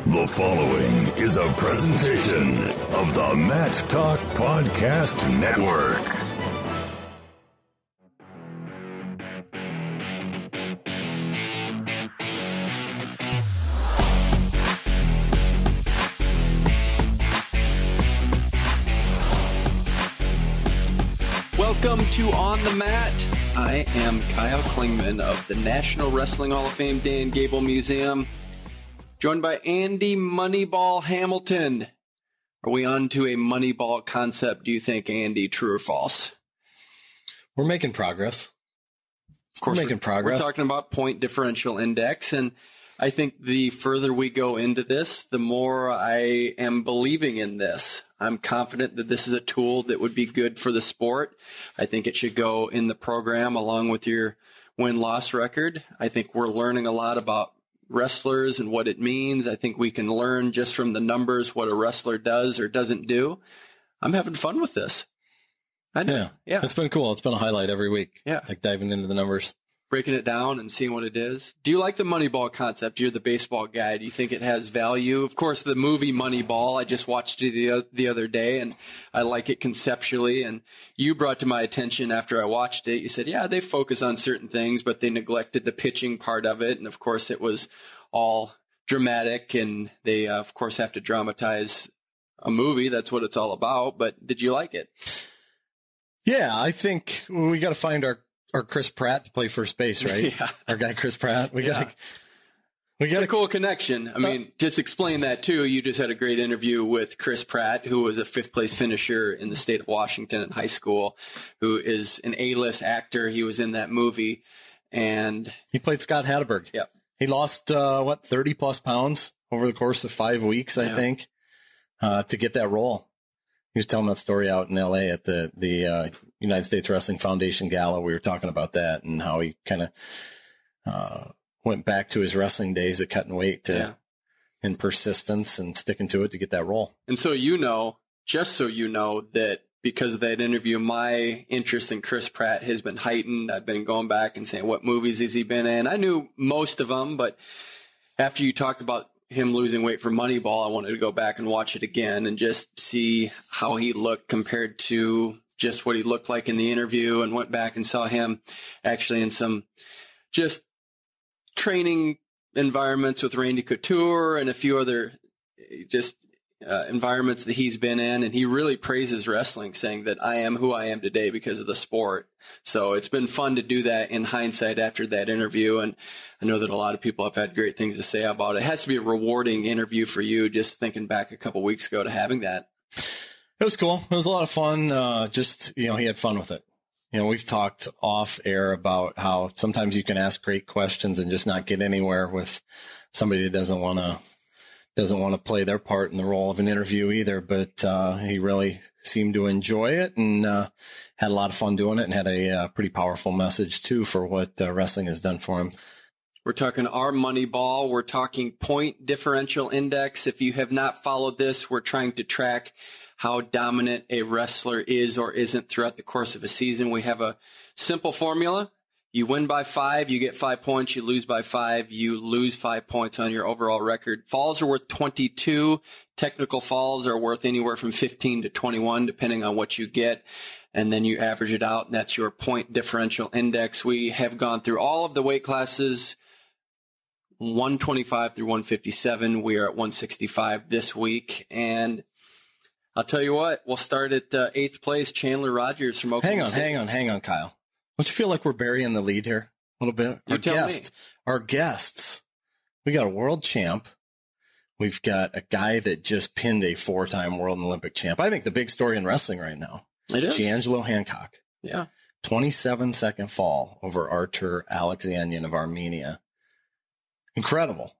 The following is a presentation of the Mat Talk Podcast Network. Welcome to On the Mat. I am Kyle Klingman of the National Wrestling Hall of Fame Dan Gable Museum, joined by Andy Moneyball Hamilton. Are we on to a Moneyball concept, do you think, Andy? True or false? We're making progress. Of course, we're talking about point differential index, and I think the further we go into this, the more I am believing in this. I'm confident that this is a tool that would be good for the sport. I think it should go in the program along with your win-loss record. I think we're learning a lot about wrestlers and what it means. I think we can learn just from the numbers what a wrestler does or doesn't do. I'm having fun with this. I know. Yeah. It's been cool. It's been a highlight every week. Yeah. Like diving into the numbers. Breaking it down and seeing what it is. Do you like the Moneyball concept? You're the baseball guy. Do you think it has value? Of course, the movie Moneyball, I just watched it the other day, and I like it conceptually. And you brought to my attention after I watched it, you said, yeah, they focus on certain things, but they neglected the pitching part of it. And, of course, it was all dramatic, and they, of course, have to dramatize a movie. That's what it's all about. But did you like it? Yeah, I think we got to find our Chris Pratt to play first base, right? Yeah. Our guy, Chris Pratt. We got a cool connection. I mean, just explain that too. You just had a great interview with Chris Pratt, who was a 5th place finisher in the state of Washington in high school, who is an A-list actor. He was in that movie, and he played Scott Hatteberg. Yep. He lost 30 plus pounds over the course of 5 weeks, I think, to get that role. He was telling that story out in LA at the United States Wrestling Foundation Gala. We were talking about that and how he kind of went back to his wrestling days of cutting weight and persistence and sticking to it to get that role. And so just so you know, that because of that interview, my interest in Chris Pratt has been heightened. I've been going back and saying, what movies has he been in? I knew most of them, but after you talked about him losing weight for Moneyball, I wanted to go back and watch it again and just see how he looked compared to just what he looked like in the interview, and went back and saw him actually in some just training environments with Randy Couture and a few other just environments that he's been in. And he really praises wrestling, saying that I am who I am today because of the sport. So it's been fun to do that in hindsight after that interview. And I know that a lot of people have had great things to say about it. It has to be a rewarding interview for you, just thinking back a couple weeks ago to having that. It was cool. It was a lot of fun. He had fun with it. We've talked off air about how sometimes you can ask great questions and just not get anywhere with somebody that doesn't want to play their part in the role of an interview either. But he really seemed to enjoy it and had a lot of fun doing it, and had a pretty powerful message too for what wrestling has done for him. We're talking our Moneyball. We're talking point differential index. If you have not followed this, we're trying to track how dominant a wrestler is or isn't throughout the course of a season. We have a simple formula. You win by 5, you get 5 points. You lose by 5, you lose 5 points on your overall record. Falls are worth 22. Technical falls are worth anywhere from 15 to 21, depending on what you get. And then you average it out, and that's your point differential index. We have gone through all of the weight classes, 125 through 157. We are at 165 this week. And I'll tell you what, we'll start at 8th place, Chandler Rogers from Oklahoma State. Hang on, Kyle. Don't you feel like we're burying the lead here a little bit? Our guests. We got a world champ. We've got a guy that just pinned a 4-time world and Olympic champ. I think the big story in wrestling right now. It is. G'Angelo Hancock. Yeah. 27-second fall over Artur Alexanian of Armenia. Incredible.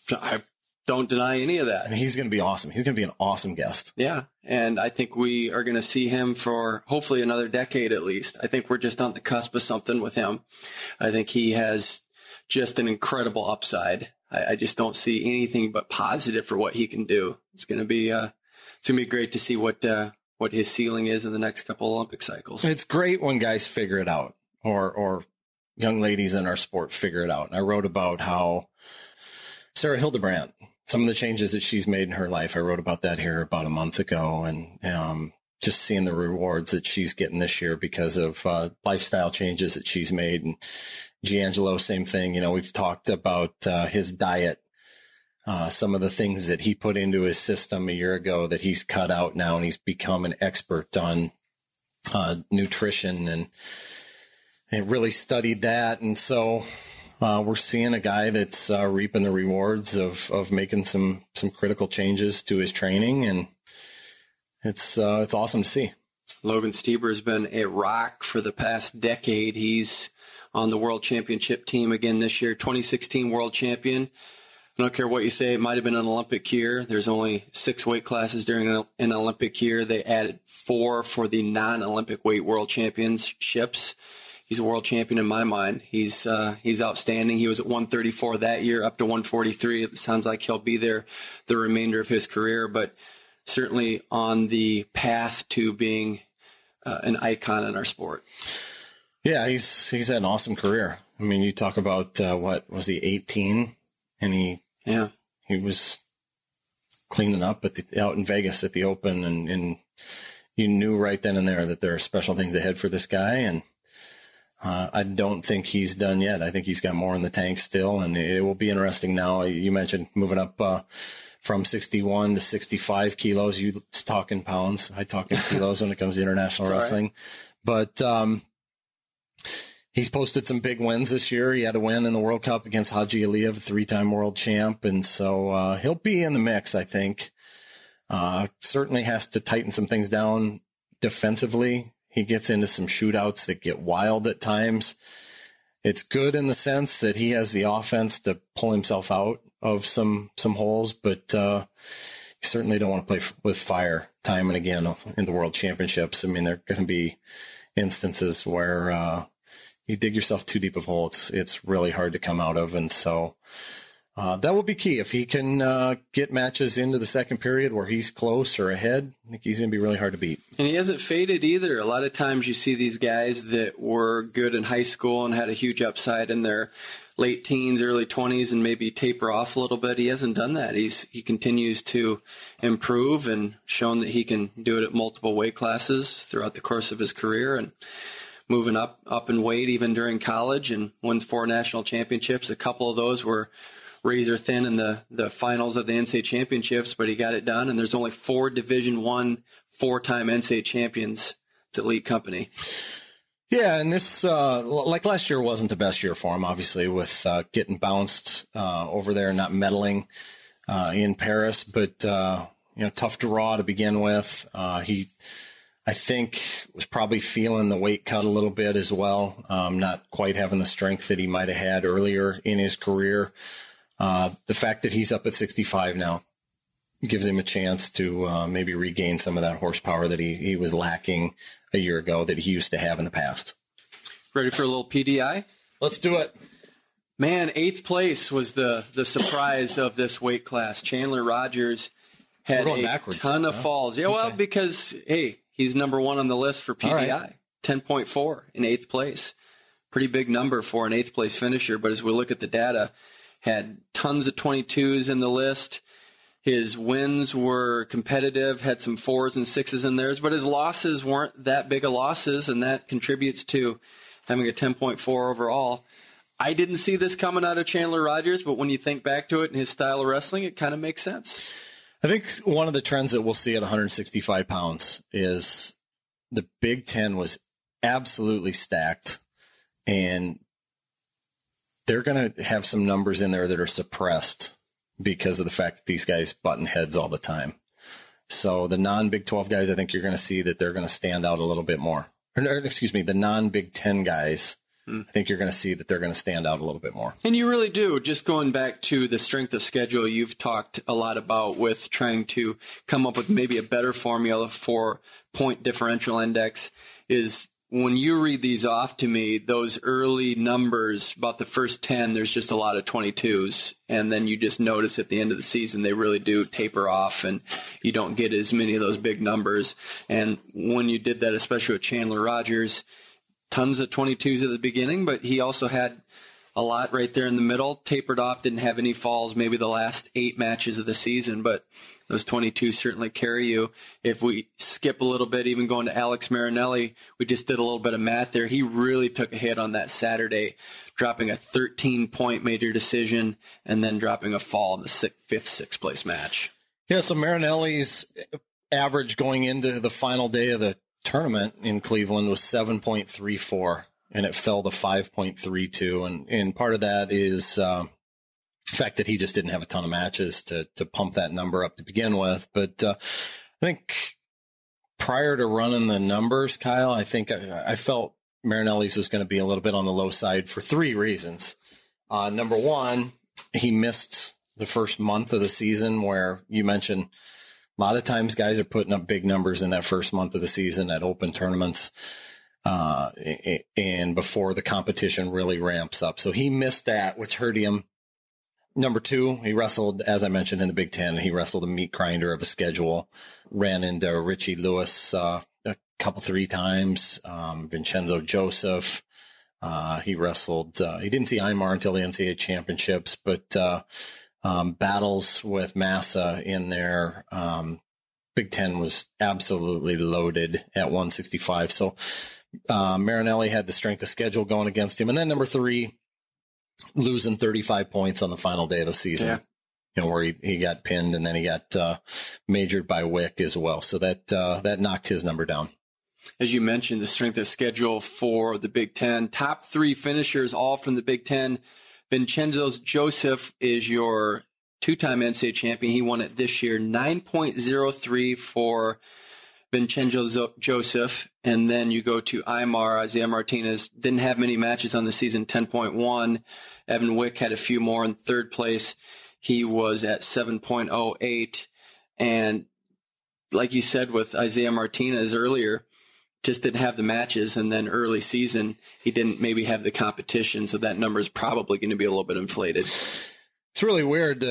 I don't deny any of that. And he's going to be awesome. He's going to be an awesome guest. Yeah. And I think we are going to see him for hopefully another decade at least. I think we're just on the cusp of something with him. I think he has just an incredible upside. I just don't see anything but positive for what he can do. It's going to be great to see what his ceiling is in the next couple Olympic cycles. It's great when guys figure it out, or young ladies in our sport figure it out. And I wrote about how Sarah Hildebrandt some of the changes that she's made in her life. I wrote about that here about a month ago, and just seeing the rewards that she's getting this year because of lifestyle changes that she's made. And G'Angelo, same thing. We've talked about his diet, some of the things that he put into his system a year ago that he's cut out now, and he's become an expert on nutrition and really studied that. And so we're seeing a guy that's reaping the rewards of making some critical changes to his training, and it's awesome to see. Logan Stieber has been a rock for the past decade. He's on the World Championship team again this year, 2016 World Champion. I don't care what you say, it might have been an Olympic year. There's only 6 weight classes during an Olympic year. They added 4 for the non-Olympic weight World Championships. He's a world champion in my mind. He's outstanding. He was at 134 that year, up to 143. It sounds like he'll be there the remainder of his career, but certainly on the path to being an icon in our sport. Yeah, he's had an awesome career. I mean, you talk about what was he, 18, and he was cleaning up out in Vegas at the Open, and you knew right then and there that there are special things ahead for this guy. And I don't think he's done yet. I think he's got more in the tank still, and it will be interesting now. You mentioned moving up from 61 to 65 kilos. You talk in pounds. I talk in kilos when it comes to international wrestling. Right. But he's posted some big wins this year. He had a win in the World Cup against Haji Aliyev, 3-time world champ. And so he'll be in the mix, I think. Certainly has to tighten some things down defensively. He gets into some shootouts that get wild at times. It's good in the sense that he has the offense to pull himself out of some holes, but you certainly don't want to play with fire time and again in the World Championships. I mean, there are going to be instances where you dig yourself too deep of a hole. It's really hard to come out of, and so that will be key. If he can get matches into the second period where he's close or ahead, I think he's going to be really hard to beat. And he hasn't faded either. A lot of times you see these guys that were good in high school and had a huge upside in their late teens, early 20s, and maybe taper off a little bit. He hasn't done that. He continues to improve and shown that he can do it at multiple weight classes throughout the course of his career, and moving up in weight even during college, and wins 4 national championships. A couple of those were razor thin in the finals of the NCAA championships, but he got it done. And there's only 4 Division I 4-time NCAA champions. It's elite company. Yeah, and this, like last year wasn't the best year for him, obviously, with getting bounced over there, not medaling in Paris, but tough draw to begin with. He, I think, was probably feeling the weight cut a little bit as well, not quite having the strength that he might have had earlier in his career. The fact that he's up at 65 now gives him a chance to maybe regain some of that horsepower that he was lacking a year ago that he used to have in the past. Ready for a little PDI? Let's do it. Man, 8th place was the surprise of this weight class. Chandler Rogers had a ton of falls. Yeah, well, because, hey, he's number 1 on the list for PDI. Right. 10.4 in 8th place. Pretty big number for an 8th place finisher, but as we look at the data, had tons of 22s in the list. His wins were competitive, had some 4s and 6s in theirs, but his losses weren't that big of losses, and that contributes to having a 10.4 overall. I didn't see this coming out of Chandler Rogers, but when you think back to it and his style of wrestling, it kind of makes sense. I think one of the trends that we'll see at 165 pounds is the Big Ten was absolutely stacked, and they're going to have some numbers in there that are suppressed because of the fact that these guys button heads all the time. So the non-Big 12 guys, I think you're going to see that they're going to stand out a little bit more. The non-Big 10 guys, I think you're going to see that they're going to stand out a little bit more. And you really do. Just going back to the strength of schedule you've talked a lot about with trying to come up with maybe a better formula for point differential index is when you read these off to me, those early numbers, about the first 10, there's just a lot of 22s. And then you just notice at the end of the season, they really do taper off and you don't get as many of those big numbers. And when you did that, especially with Chandler Rogers, tons of 22s at the beginning, but he also had a lot right there in the middle. Tapered off, didn't have any falls, maybe the last 8 matches of the season, but those 22 certainly carry you. If we skip a little bit, even going to Alex Marinelli, we just did a little bit of math there. He really took a hit on that Saturday, dropping a 13-point major decision and then dropping a fall in the 5th, 6th place match. Yeah, so Marinelli's average going into the final day of the tournament in Cleveland was 7.34, and it fell to 5.32. And part of that is the fact that he just didn't have a ton of matches to pump that number up to begin with. But I think prior to running the numbers, Kyle, I think I felt Marinelli's was going to be a little bit on the low side for 3 reasons. Number one, he missed the first month of the season, where you mentioned a lot of times guys are putting up big numbers in that first month of the season at open tournaments and before the competition really ramps up. So he missed that, which hurt him. Number 2, he wrestled, as I mentioned, in the Big Ten. He wrestled a meat grinder of a schedule, ran into Richie Lewis a couple, 3 times, Vincenzo Joseph. He wrestled, he didn't see Aymar until the NCAA championships, but battles with Massa in there. Big Ten was absolutely loaded at 165. So Marinelli had the strength of schedule going against him. And then number 3, losing 35 points on the final day of the season, where he got pinned, and then he got majored by Wick as well. So that knocked his number down. As you mentioned, the strength of schedule for the Big Ten, top 3 finishers, all from the Big Ten. Vincenzo Joseph is your 2-time NCAA champion. He won it this year, 9.03 for Vincenzo Joseph. And then you go to Aymar. Isaiah Martinez didn't have many matches on the season, 10.1. Evan Wick had a few more in 3rd place. He was at 7.08. And like you said with Isaiah Martinez earlier, just didn't have the matches, and then early season, he didn't maybe have the competition, so that number is probably going to be a little bit inflated. It's really weird.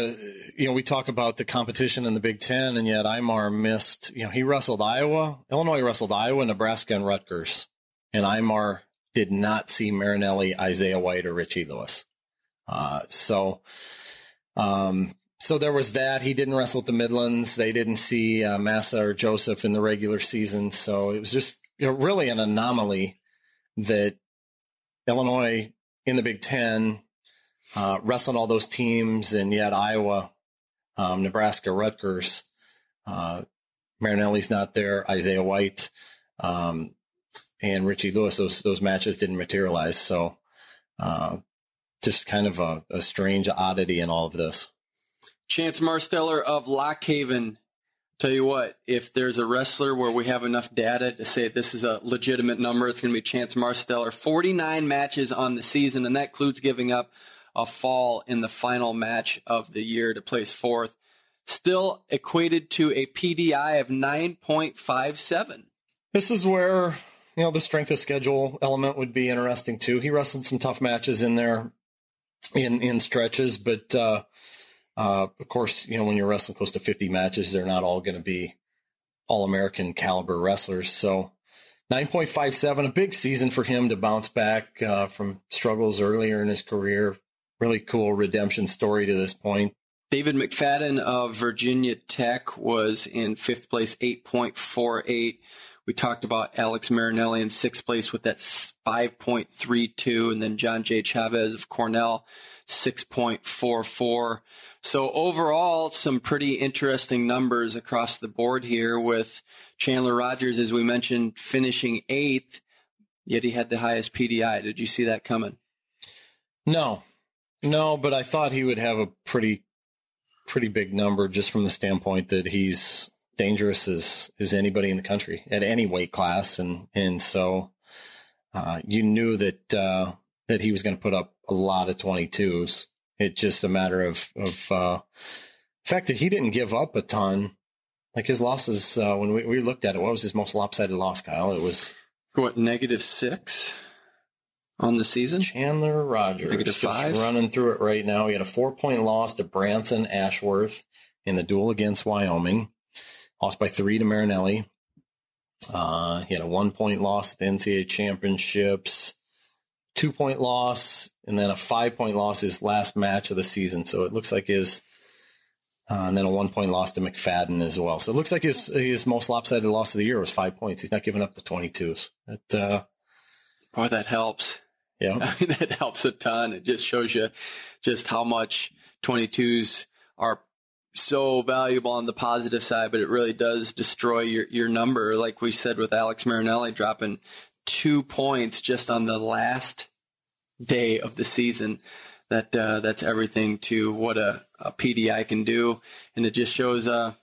We talk about the competition in the Big Ten, and yet Aymar missed. He wrestled Illinois wrestled Iowa, Nebraska, and Rutgers, and Aymar did not see Marinelli, Isaiah White, or Richie Lewis. So there was that. He didn't wrestle at the Midlands. They didn't see Massa or Joseph in the regular season, so it was just really an anomaly that Illinois in the Big Ten wrestled all those teams, and yet Iowa, Nebraska, Rutgers, Marinelli's not there, Isaiah White, and Richie Lewis, those matches didn't materialize. So just kind of a strange oddity in all of this. Chance Marsteller of Lock Haven. Tell you what, if there's a wrestler where we have enough data to say this is a legitimate number, it's going to be Chance Marsteller. 49 matches on the season, and that includes giving up a fall in the final match of the year to place 4th. Still equated to a PDI of 9.57. This is where, the strength of schedule element would be interesting too. He wrestled some tough matches in there in stretches, but of course, when you're wrestling close to 50 matches, they're not all going to be All-American caliber wrestlers. So 9.57, a big season for him to bounce back from struggles earlier in his career. Really cool redemption story to this point. David McFadden of Virginia Tech was in 5th place, 8.48. We talked about Alex Marinelli in 6th place with that 5.32, and then John J. Chavez of Cornell, 6.44. So overall, some pretty interesting numbers across the board here, with Chandler Rogers, as we mentioned, finishing 8th, yet he had the highest PDI. Did you see that coming? No, but I thought he would have a pretty big number, just from the standpoint that he's dangerous as anybody in the country at any weight class. And so you knew that he was going to put up a lot of 22s. It's just a matter of the fact that he didn't give up a ton. Like his losses, when we looked at it, what was his most lopsided loss, Kyle? It was -6 on the season. Chandler Rogers, -5. Just running through it right now. He had a 4-point loss to Branson Ashworth in the duel against Wyoming. Lost by 3 to Marinelli. He had a 1-point loss at the NCAA championships. 2-point loss and then a 5-point loss his last match of the season. So it looks like and then a 1-point loss to McFadden as well. So it looks like his most lopsided loss of the year was 5 points. He's not giving up the 22s. Boy, that helps. Yeah. I mean, that helps a ton. It just shows you just how much 22s are so valuable on the positive side, but it really does destroy your number. Like we said with Alex Marinelli dropping 2 points just on the last day of the season. That's everything to what a PDI can do. And it just shows how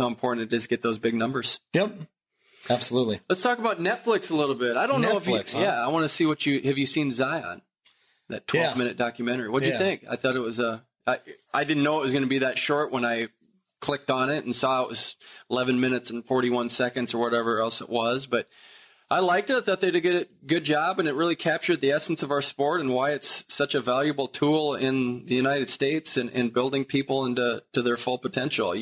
important it is to get those big numbers. Yep. Absolutely. Let's talk about Netflix a little bit. I don't know if I want to see have you seen Zion, that 12-minute documentary? What'd you think? I thought it was I didn't know it was going to be that short when I clicked on it and saw it was 11 minutes and 41 seconds or whatever else it was, but I liked it. I thought they did a good job, and it really captured the essence of our sport and why it's such a valuable tool in the United States and building people into their full potential.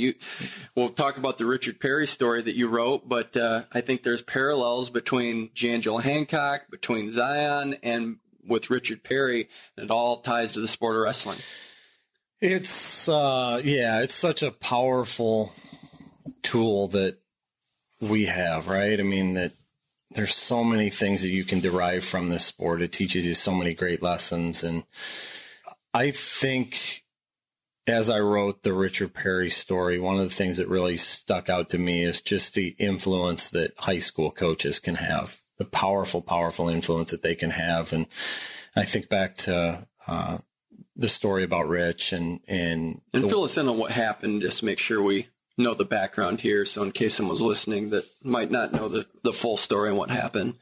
We'll talk about the Richard Perry story that you wrote, but I think there's parallels between G'Angelo Hancock, between Zion, and with Richard Perry, and it all ties to the sport of wrestling. It's such a powerful tool that we have, right? I mean, that there's so many things that you can derive from this sport. It teaches you so many great lessons. And I think as I wrote the Richard Perry story, one of the things that really stuck out to me is just the influence that high school coaches can have, the powerful, powerful influence that they can have. And I think back to the story about Rich and fill us in on what happened, just to make sure we know the background here. So in case someone's listening that might not know the full story and what happened.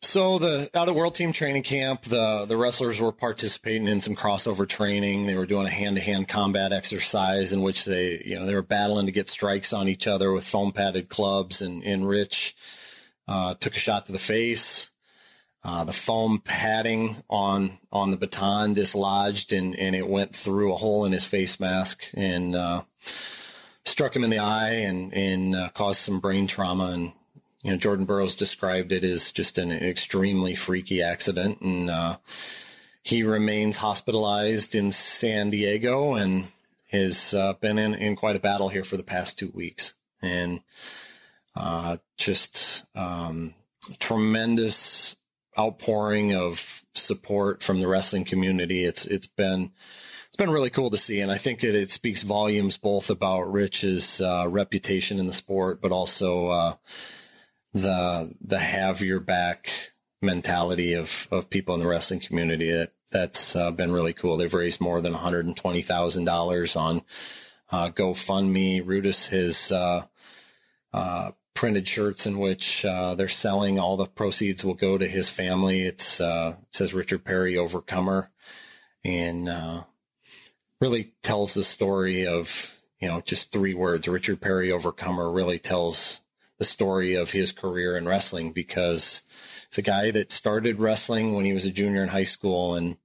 So out of World Team Training Camp, the wrestlers were participating in some crossover training. They were doing a hand-to-hand combat exercise in which they were battling to get strikes on each other with foam padded clubs. And Rich took a shot to the face. The foam padding on the baton dislodged and it went through a hole in his face mask and struck him in the eye and caused some brain trauma. And Jordan Burroughs described it as just an extremely freaky accident. And he remains hospitalized in San Diego and has been in quite a battle here for the past 2 weeks. And tremendous outpouring of support from the wrestling community. It's been really cool to see, and I think that it speaks volumes both about Rich's reputation in the sport, but also the have your back mentality of people in the wrestling community. That's been really cool. They've raised more than $120,000 on GoFundMe. Rudis has printed shirts in which they're selling. All the proceeds will go to his family. It says Richard Perry Overcomer, and really tells the story of, just 3 words. Richard Perry Overcomer really tells the story of his career in wrestling, because it's a guy that started wrestling when he was a junior in high school. And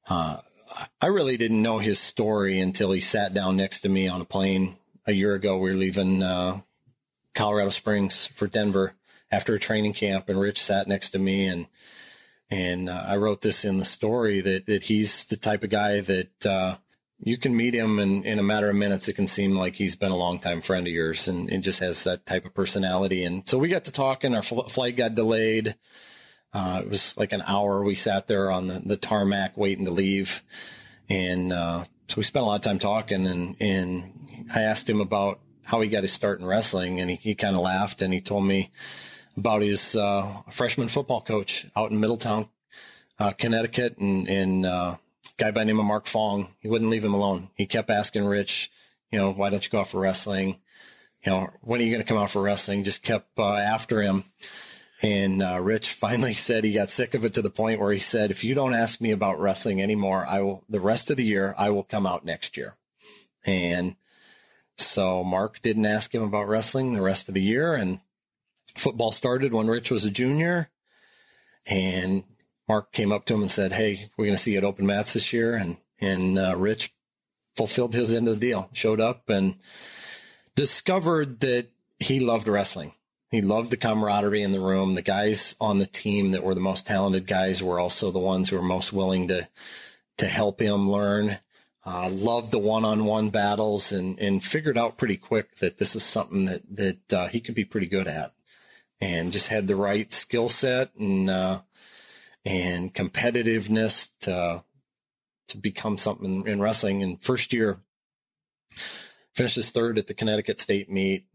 I really didn't know his story until he sat down next to me on a plane a year ago. We were leaving Colorado Springs for Denver after a training camp, and Rich sat next to me, and I wrote this in the story that he's the type of guy that you can meet him in a matter of minutes. It can seem like he's been a longtime friend of yours, and just has that type of personality. And so we got to talking. Our flight got delayed. It was like an hour. We sat there on the tarmac waiting to leave, and so we spent a lot of time talking. And I asked him about how he got his start in wrestling, and he kind of laughed, and he told me about his freshman football coach out in Middletown, Connecticut, and a guy by the name of Mark Fong. He wouldn't leave him alone. He kept asking Rich, why don't you go out for wrestling? When are you going to come out for wrestling? Just kept after him. And Rich finally said he got sick of it to the point where he said, if you don't ask me about wrestling anymore, the rest of the year, I will come out next year. And so Mark didn't ask him about wrestling the rest of the year, and football started when Rich was a junior, and Mark came up to him and said, hey, we're going to see you at Open Mats this year. And Rich fulfilled his end of the deal, showed up and discovered that he loved wrestling. He loved the camaraderie in the room. The guys on the team that were the most talented guys were also the ones who were most willing to help him learn. Loved the one-on-one battles and figured out pretty quick that this is something that he could be pretty good at, and just had the right skill set and competitiveness to become something in wrestling. And first year, finishes third at the Connecticut State meet,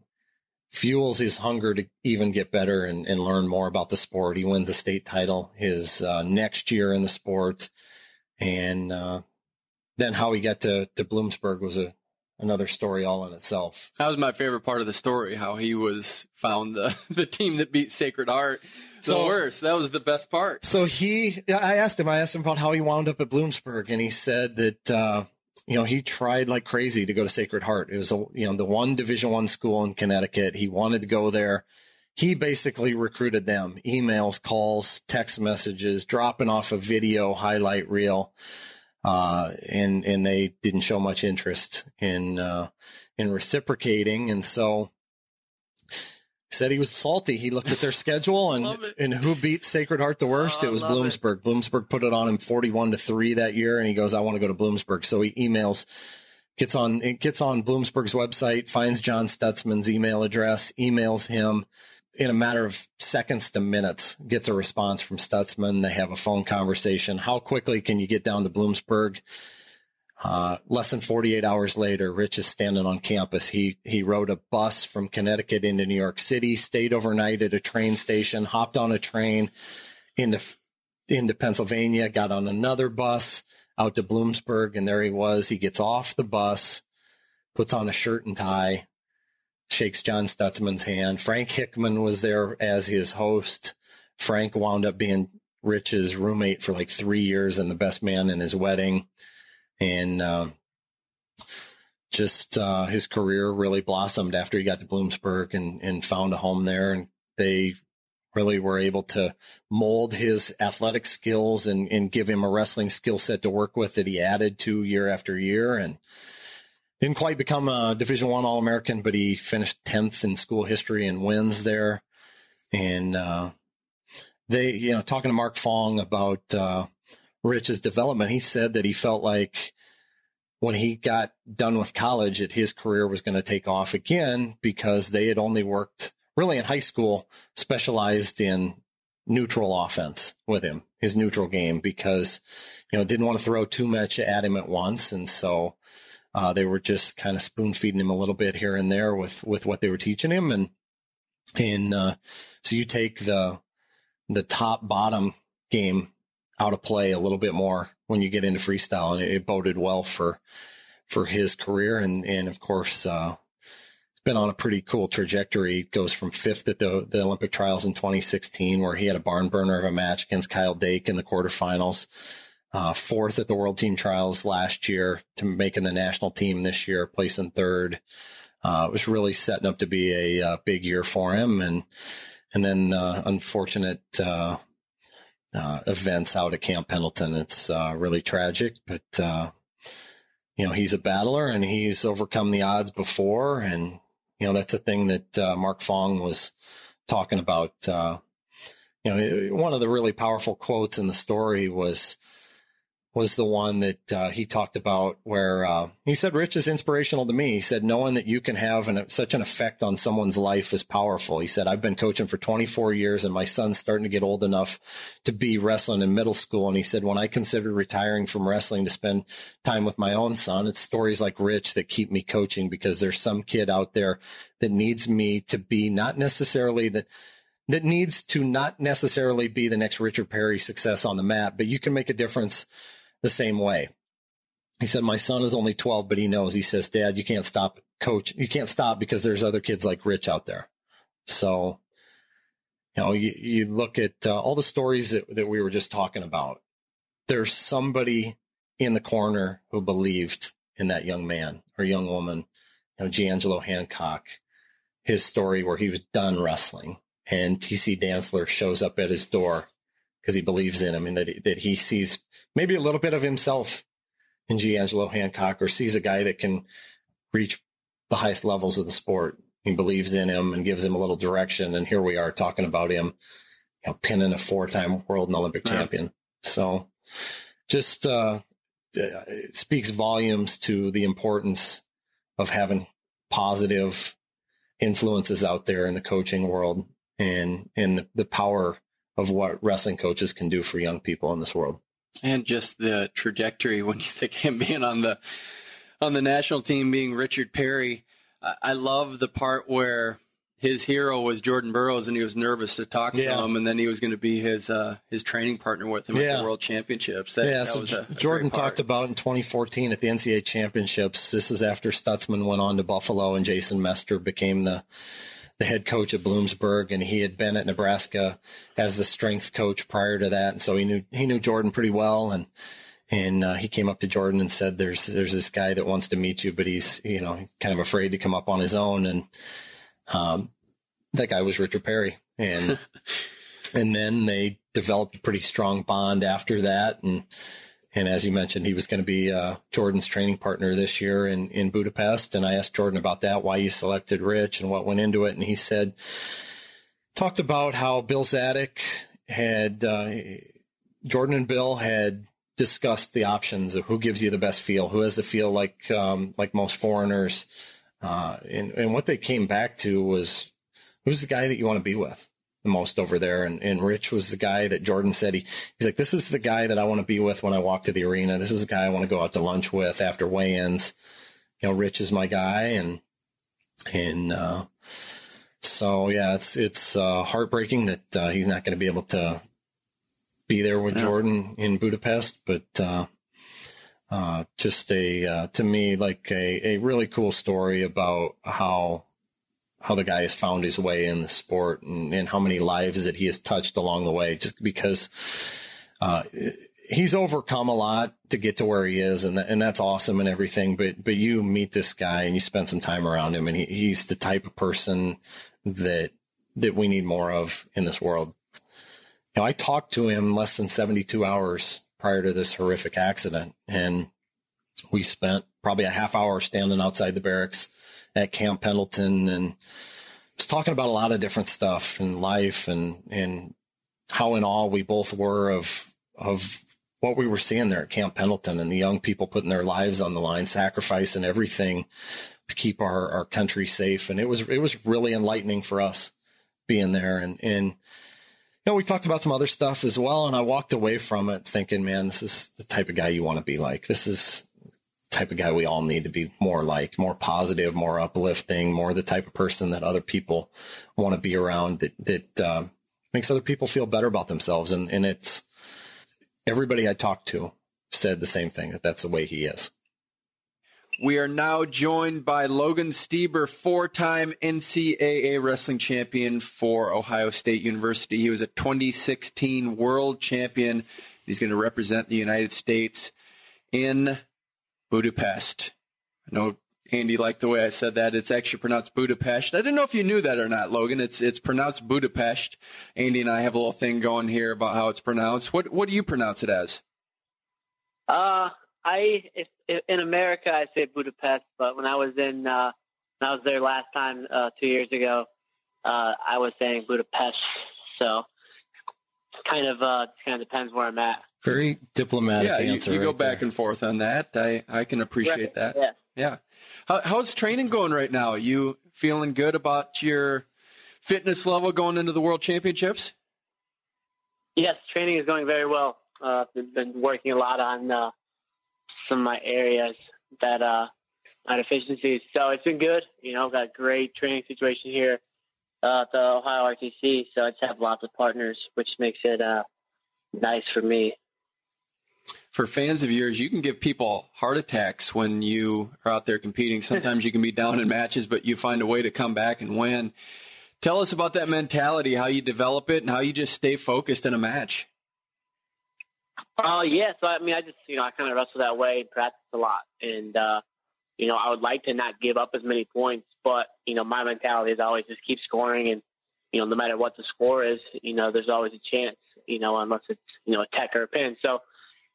fuels his hunger to even get better and learn more about the sport. He wins a state title his next year in the sport. And then how he got to Bloomsburg was another story all in itself. That was my favorite part of the story, how he found the team that beat Sacred Heart the worst. That was the best part. So I asked him about how he wound up at Bloomsburg, and he said that, he tried like crazy to go to Sacred Heart. It was, the one Division I school in Connecticut. He wanted to go there. He basically recruited them, emails, calls, text messages, dropping off a video highlight reel. And they didn't show much interest in reciprocating. And so said he was salty. He looked at their schedule and who beat Sacred Heart the worst? It was Bloomsburg. Bloomsburg put it on him 41-3 that year. And he goes, I want to go to Bloomsburg. So he emails, gets on Bloomsburg's website, finds John Stutzman's email address, emails him. In a matter of seconds to minutes, gets a response from Stutzman. They have a phone conversation. How quickly can you get down to Bloomsburg? Less than 48 hours later, Rich is standing on campus. He rode a bus from Connecticut into New York City, stayed overnight at a train station, hopped on a train into Pennsylvania, got on another bus out to Bloomsburg, and there he was. He gets off the bus, puts on a shirt and tie, shakes John Stutzman's hand. Frank Hickman was there as his host. Frank wound up being Rich's roommate for like 3 years and the best man in his wedding. And his career really blossomed after he got to Bloomsburg and found a home there. And they really were able to mold his athletic skills and give him a wrestling skill set to work with that he added to year after year. And didn't quite become a Division I All-American, but he finished 10th in school history and wins there. And talking to Mark Fong about Rich's development, he said that he felt like when he got done with college that his career was going to take off again because they had only worked really in high school, specialized in neutral offense with him, his neutral game, because, didn't want to throw too much at him at once. And so they were just kind of spoon feeding him a little bit here and there with what they were teaching him. And so you take the top bottom game out of play a little bit more when you get into freestyle, and it boded well for his career. And of course, it's been on a pretty cool trajectory. It goes from 5th at the Olympic trials in 2016, where he had a barn burner of a match against Kyle Dake in the quarterfinals, 4th at the World Team Trials last year, to making the national team this year, placing 3rd. It was really setting up to be a big year for him. And then unfortunate events out at Camp Pendleton. It's really tragic, but he's a battler and he's overcome the odds before. And, that's a thing that Mark Fong was talking about. One of the really powerful quotes in the story was the one that he talked about where he said, Rich is inspirational to me. He said, knowing that you can have such an effect on someone's life is powerful. He said, I've been coaching for 24 years and my son's starting to get old enough to be wrestling in middle school. And he said, when I considered retiring from wrestling to spend time with my own son, it's stories like Rich that keep me coaching, because there's some kid out there that needs me to be not necessarily that needs to not necessarily be the next Richard Perry success on the mat, but you can make a difference the same way. He said, my son is only 12, but he knows. He says, Dad, you can't stop, coach. You can't stop because there's other kids like Rich out there. So, you look at all the stories that we were just talking about. There's somebody in the corner who believed in that young man or young woman. G'Angelo Hancock, his story where he was done wrestling, and TC Dantzler shows up at his door because he believes in him, and that he sees maybe a little bit of himself in G'Angelo Hancock, or sees a guy that can reach the highest levels of the sport. He believes in him and gives him a little direction. And here we are talking about him, pinning a 4-time world and Olympic champion. So just it speaks volumes to the importance of having positive influences out there in the coaching world and the power of what wrestling coaches can do for young people in this world. And just the trajectory when you think him being on the national team, being Richard Perry. I love the part where his hero was Jordan Burroughs, and he was nervous to talk to him, and then he was going to be his training partner with him at the World Championships. Jordan talked about in 2014 at the NCAA Championships. This is after Stutzman went on to Buffalo, and Jason Mester became the head coach at Bloomsburg, and he had been at Nebraska as the strength coach prior to that, and so he knew Jordan pretty well, and he came up to Jordan and said, "There's this guy that wants to meet you, but he's kind of afraid to come up on his own." And that guy was Richard Perry, and then they developed a pretty strong bond after that, and as you mentioned, he was going to be Jordan's training partner this year in Budapest. And I asked Jordan about that, why you selected Rich and what went into it. And he talked about how Bill Zadek had, Jordan and Bill had discussed the options of who gives you the best feel, who has the feel like most foreigners. And what they came back to was, who's the guy that you want to be with the most over there? And Rich was the guy that Jordan said, he's like, this is the guy that I want to be with when I walk to the arena. This is the guy I want to go out to lunch with after weigh-ins. Rich is my guy. And so, yeah, it's heartbreaking that he's not going to be able to be there with Jordan in Budapest, but just to me, like a really cool story about how the guy has found his way in the sport and how many lives that he has touched along the way, just because he's overcome a lot to get to where he is. And that's awesome and everything. But you meet this guy and you spend some time around him, and he's the type of person that we need more of in this world. I talked to him less than 72 hours prior to this horrific accident, and we spent probably a half hour standing outside the barracks at Camp Pendleton and was talking about a lot of different stuff in life and how in awe we both were of what we were seeing there at Camp Pendleton and the young people putting their lives on the line, sacrificing everything to keep our country safe. And it was really enlightening for us being there. And we talked about some other stuff as well. And I walked away from it thinking, man, this is the type of guy you want to be like. This is type of guy we all need to be more like, more positive, more uplifting, more the type of person that other people want to be around, that makes other people feel better about themselves. And it's everybody I talked to said the same thing, that's the way he is. We are now joined by Logan Stieber, 4-time NCAA wrestling champion for Ohio State University. He was a 2016 world champion. He's going to represent the United States in Budapest. I know Andy liked the way I said that. It's actually pronounced Budapest. I didn't know if you knew that or not, Logan. It's pronounced Budapest. Andy and I have a little thing going here about how it's pronounced. What do you pronounce it as? In America, I say Budapest, but when I was there last time 2 years ago, I was saying Budapest. So it kind of depends where I'm at. Very diplomatic answer. You go back and forth on that. I can appreciate that. Yeah. How's training going right now? Are you feeling good about your fitness level going into the World Championships? Yes, training is going very well. I've been working a lot on some of my areas that my deficiencies. So it's been good. Got a great training situation here at the Ohio RTC. So I just have lots of partners, which makes it nice for me. For fans of yours, you can give people heart attacks when you are out there competing. Sometimes you can be down in matches, but you find a way to come back and win. Tell us about that mentality, how you develop it, and how you just stay focused in a match. Yeah. So, I just, I kind of wrestle that way and practice a lot. And, I would like to not give up as many points, but, my mentality is always just keep scoring. And, no matter what the score is, there's always a chance, unless it's, a tech or a pin. So,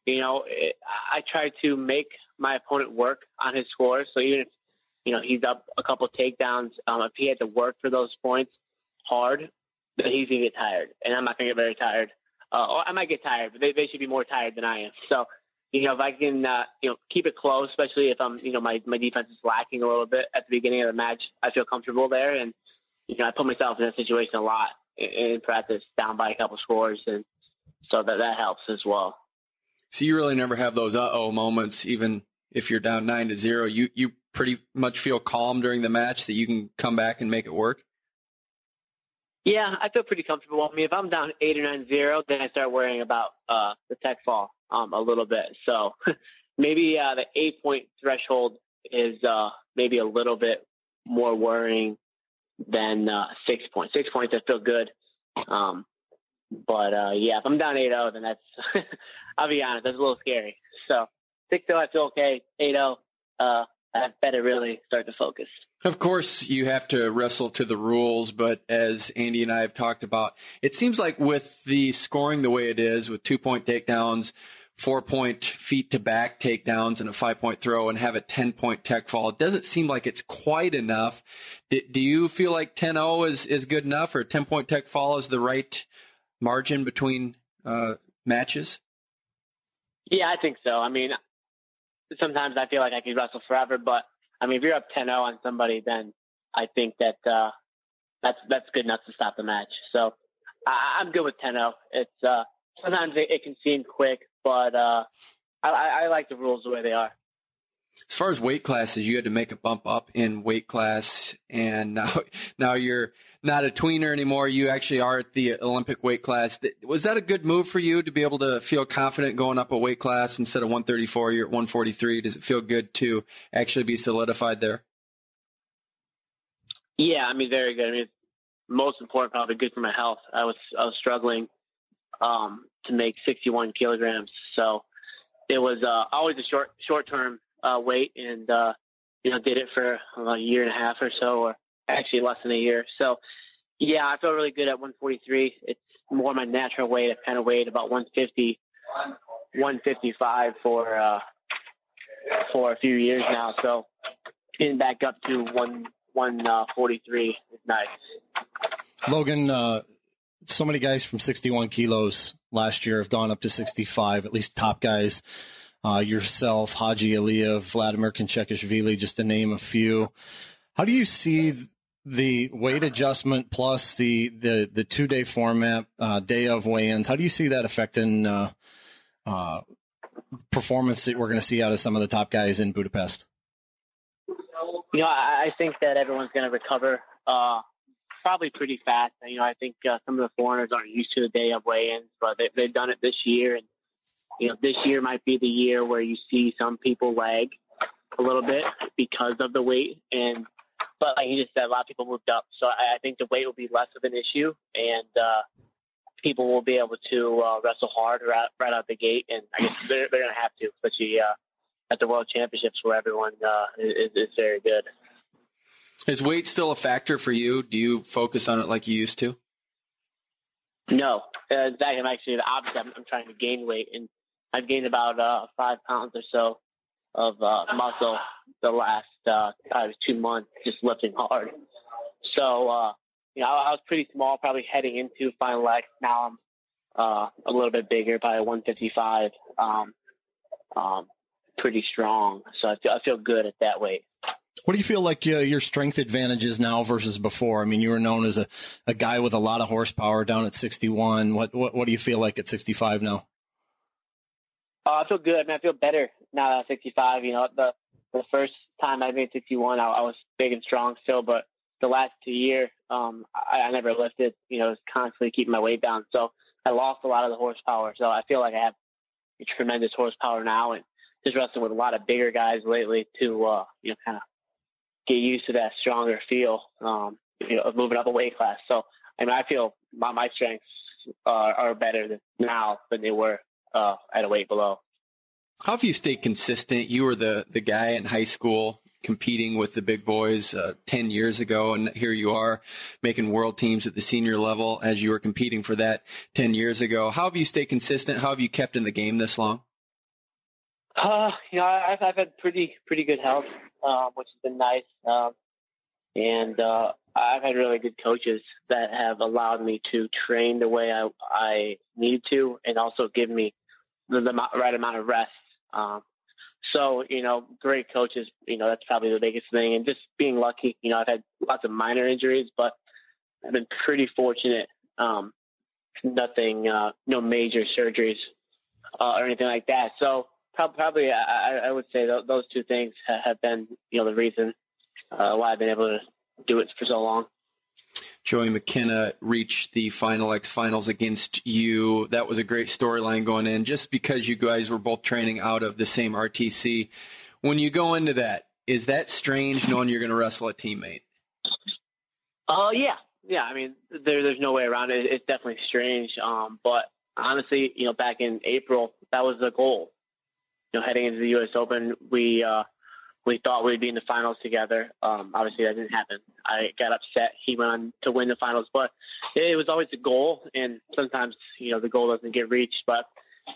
I try to make my opponent work on his score. So even if, he's up a couple takedowns. If he had to work for those points hard, then he's going to get tired. And I'm not going to get very tired. Or I might get tired, but they should be more tired than I am. So, if I can, keep it close, especially if I'm, my defense is lacking a little bit at the beginning of the match, I feel comfortable there. And, I put myself in that situation a lot in practice, down by a couple scores. And so that helps as well. So you really never have those moments, even if you're down 9-0. You pretty much feel calm during the match that you can come back and make it work? Yeah, I feel pretty comfortable. I mean, if I'm down 8 or 9-0, then I start worrying about the tech fall a little bit. So maybe the 8-point threshold is maybe a little bit more worrying than 6 points. 6 points, I feel good. But if I'm down 8-0, then that's, I'll be honest, that's a little scary. So 6-0, I feel okay. 8-0, I better really start to focus. Of course, you have to wrestle to the rules, but as Andy and I have talked about, it seems like with the scoring the way it is, with 2-point takedowns, 4-point feet to back takedowns, and a 5-point throw, and have a 10-point tech fall, it doesn't seem like it's quite enough. Do you feel like 10-0 is good enough, or 10-point tech fall is the right margin between matches? Yeah, I think so. I mean, sometimes I feel like I could wrestle forever, but I mean, if you're up 10-0 on somebody, then I think that that's good enough to stop the match. So I'm good with 10-0. It's sometimes it can seem quick, but I like the rules the way they are. As far as weight classes, you had to make a bump up in weight class, and now you're not a tweener anymore. You actually are at the Olympic weight class. Was that a good move for you to be able to feel confident going up a weight class? Instead of 134, you're at 143. Does it feel good to actually be solidified there? Yeah, I mean, very good. I mean, most important, probably good for my health. I was struggling to make 61 kilograms, so it was always a short-term weight, and did it for a year and a half or so, or actually less than a year. So yeah, I feel really good at 143. It's more my natural weight. I've kind of weighed about 150, 155 for a few years now. So getting back up to 143 is nice. Logan, so many guys from 61 kilos last year have gone up to 65, at least top guys. Yourself, Haji Aliyev, Vladimir Konchekishvili, just to name a few. How do you see the weight adjustment plus the 2-day format, day of weigh-ins? How do you see that affecting performance that we're going to see out of some of the top guys in Budapest? I think that everyone's going to recover probably pretty fast. I think some of the foreigners aren't used to the day of weigh-ins, but they've done it this year, and this year might be the year where you see some people lag a little bit because of the weight. But like you just said, a lot of people moved up. So I think the weight will be less of an issue, and people will be able to wrestle hard right out the gate. And I guess they're going to have to, especially at the World Championships where everyone is very good. Is weight still a factor for you? Do you focus on it like you used to? No. I'm actually the opposite. I'm trying to gain weight, and I've gained about 5 pounds or so of muscle the last 2 months, just lifting hard. So, I was pretty small, probably heading into Final X. Now I'm a little bit bigger, probably 155, pretty strong. So I feel good at that weight. What do you feel like your strength advantage is now versus before? I mean, you were known as a guy with a lot of horsepower down at 61. What do you feel like at 65 now? I feel good. I mean, I feel better now at 65. The first time I made 61, I was big and strong still, but the last 2 years, I never lifted. Was constantly keeping my weight down, so I lost a lot of the horsepower. So I feel like I have a tremendous horsepower now, and just wrestling with a lot of bigger guys lately to kind of get used to that stronger feel, of moving up a weight class. So I mean, I feel my strengths are better now than they were at a weight below. How have you stayed consistent? You were the guy in high school competing with the big boys 10 years ago, and here you are making world teams at the senior level as you were competing for that 10 years ago. How have you stayed consistent? How have you kept in the game this long? I've had pretty good health. which has been nice. And I've had really good coaches that have allowed me to train the way I needed to, and also give me the right amount of rest. So, great coaches, that's probably the biggest thing. And just being lucky, I've had lots of minor injuries, but I've been pretty fortunate. Nothing, no major surgeries or anything like that. So probably I would say those two things have been, the reason why I've been able to do it for so long. Joey McKenna reached the Final X finals against you. That was a great storyline going in, just because you guys were both training out of the same RTC. When you go into that, is that strange knowing you're going to wrestle a teammate? Yeah. I mean, there's no way around it. It's definitely strange. But honestly, back in April, that was the goal. Heading into the U.S. Open, we thought we'd be in the finals together. Obviously, that didn't happen. I got upset. He went on to win the finals, but it was always the goal. And sometimes, the goal doesn't get reached, but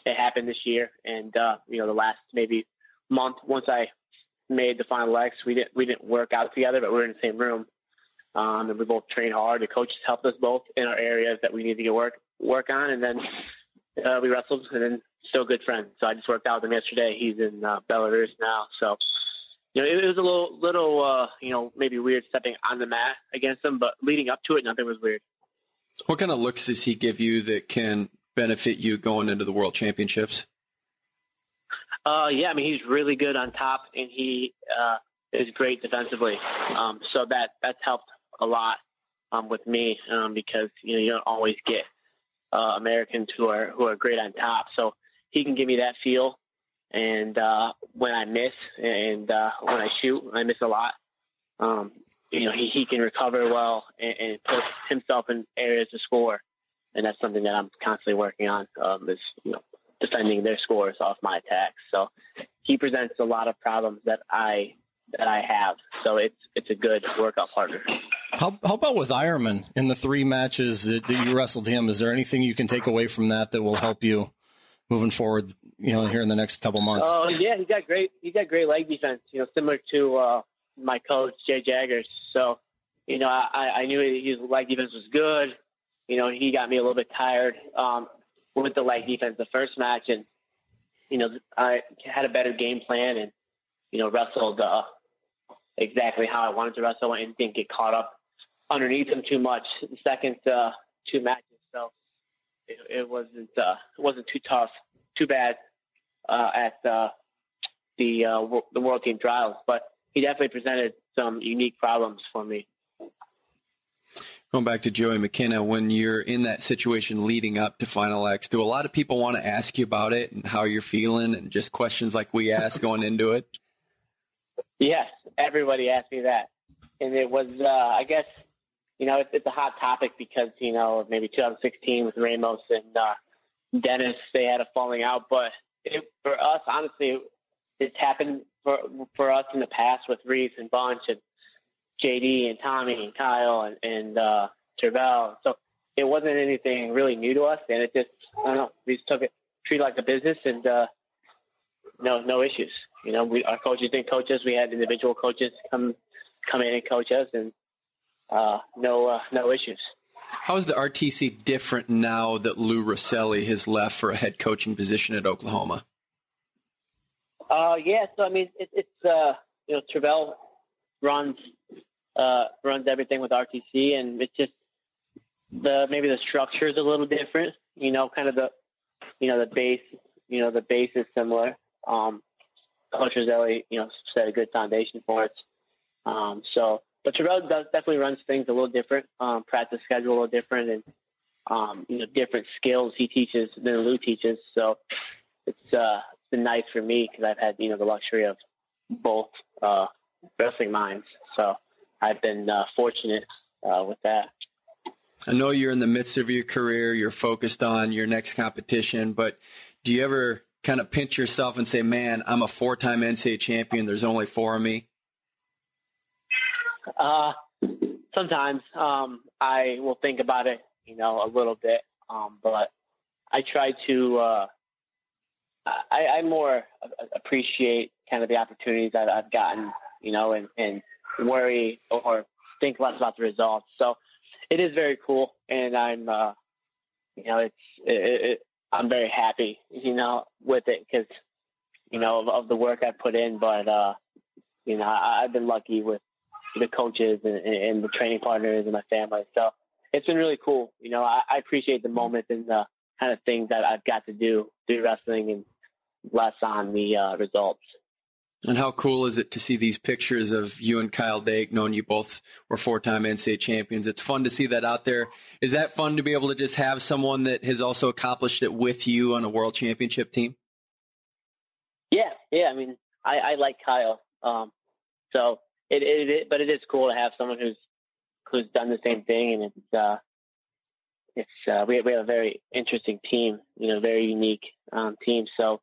it happened this year. And, the last maybe month, once I made the Final X, we didn't work out together, but we were in the same room. And we both trained hard. The coaches helped us both in our areas that we needed to work on. And then we wrestled, and then still good friends. So I just worked out with him yesterday. He's in Belarus now. So, it was a little, maybe weird stepping on the mat against him, but leading up to it, nothing was weird. What kind of looks does he give you that can benefit you going into the World Championships? Yeah, I mean, he's really good on top, and he is great defensively. So that's helped a lot with me because you don't always get Americans who are great on top. So he can give me that feel. And when I miss and when I shoot, I miss a lot. He can recover well and put himself in areas to score, and that's something that I'm constantly working on. Is defending their scores off my attacks. So he presents a lot of problems that I have. So it's a good workout partner. How about with Ironman in the 3 matches that you wrestled him? Is there anything you can take away from that will help you moving forward, here in the next couple months? Oh, yeah, he got great leg defense, similar to my coach, Jay Jaggers. So, I knew his leg defense was good. He got me a little bit tired with the leg defense the first match. And, I had a better game plan and, wrestled exactly how I wanted to wrestle and didn't get caught up underneath him too much the second 2 matches. So it wasn't too tough, too bad at the World Team Trials, but he definitely presented some unique problems for me. Going back to Joey McKenna, when you're in that situation leading up to Final X, do a lot of people want to ask you about it and how you're feeling and just questions like we asked going into it? Yes, everybody asked me that. And it was, I guess, it's a hot topic because, maybe 2016 with Ramos and Dennis, they had a falling out. But for us, honestly, it's happened for us in the past with Reese and Bunch and JD and Tommy and Kyle and Tervel. So it wasn't anything really new to us. And it just, I don't know, we just treated it like a business and no issues. Our coaches didn't coach us. We had individual coaches come in and coach us, and no issues. How is the RTC different now that Lou Rosselli has left for a head coaching position at Oklahoma? Yeah. So I mean, it's Tervel runs everything with RTC, and it's just maybe the structure is a little different. Kind of the base. The base is similar. Coach Rosselli, set a good foundation for it. But Tervel definitely runs things a little different, practice schedule a little different, and, different skills he teaches than Lou teaches. So it's been nice for me because I've had, the luxury of both wrestling minds. So I've been fortunate with that. I know you're in the midst of your career. You're focused on your next competition, but do you ever kind of pinch yourself and say, man, I'm a 4-time NCAA champion. There's only 4 of me? Sometimes I will think about it, a little bit. But I try to, I more appreciate kind of the opportunities that I've gotten and worry or think less about the results. So it is very cool. And I'm, I'm very happy, with it because, of the work I put in. But, I've been lucky with the coaches and the training partners and my family. So it's been really cool. I appreciate the moments and the kind of things that I've got to do through wrestling and less on the results. And how cool is it to see these pictures of you and Kyle Dake, knowing you both were 4-time NCAA champions? It's fun to see that out there. Is that fun to be able to just have someone that has also accomplished it with you on a world championship team? Yeah. I mean, I like Kyle. So but it is cool to have someone who's done the same thing. And we have a very interesting team, very unique team. So,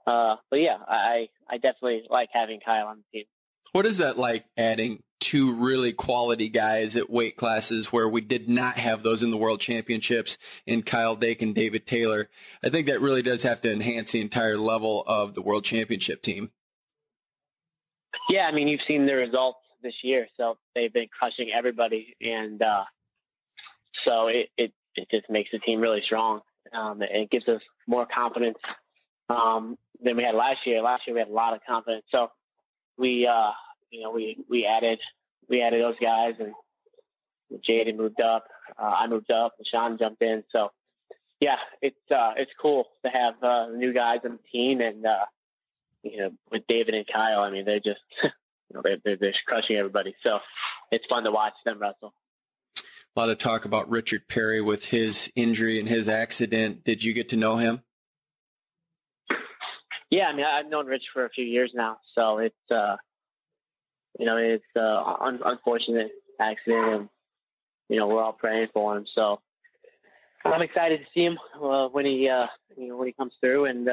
but yeah, I definitely like having Kyle on the team. What is that like, adding two really quality guys at weight classes where we did not have those in the World Championships in Kyle Dake and David Taylor? I think that really does have to enhance the entire level of the World Championship team. Yeah, I mean, you've seen the results this year, so they've been crushing everybody, and so it just makes the team really strong. It gives us more confidence than we had last year. Last year we had a lot of confidence, so we added those guys, and Jaden moved up, I moved up, and Sean jumped in. So yeah, it's cool to have new guys on the team, and with David and Kyle, I mean, they're just they're crushing everybody. So it's fun to watch them wrestle. A lot of talk about Richard Perry with his injury and his accident. Did you get to know him? Yeah, I mean, I've known Rich for a few years now, so it's unfortunate accident, and we're all praying for him. So I'm excited to see him when he comes through, and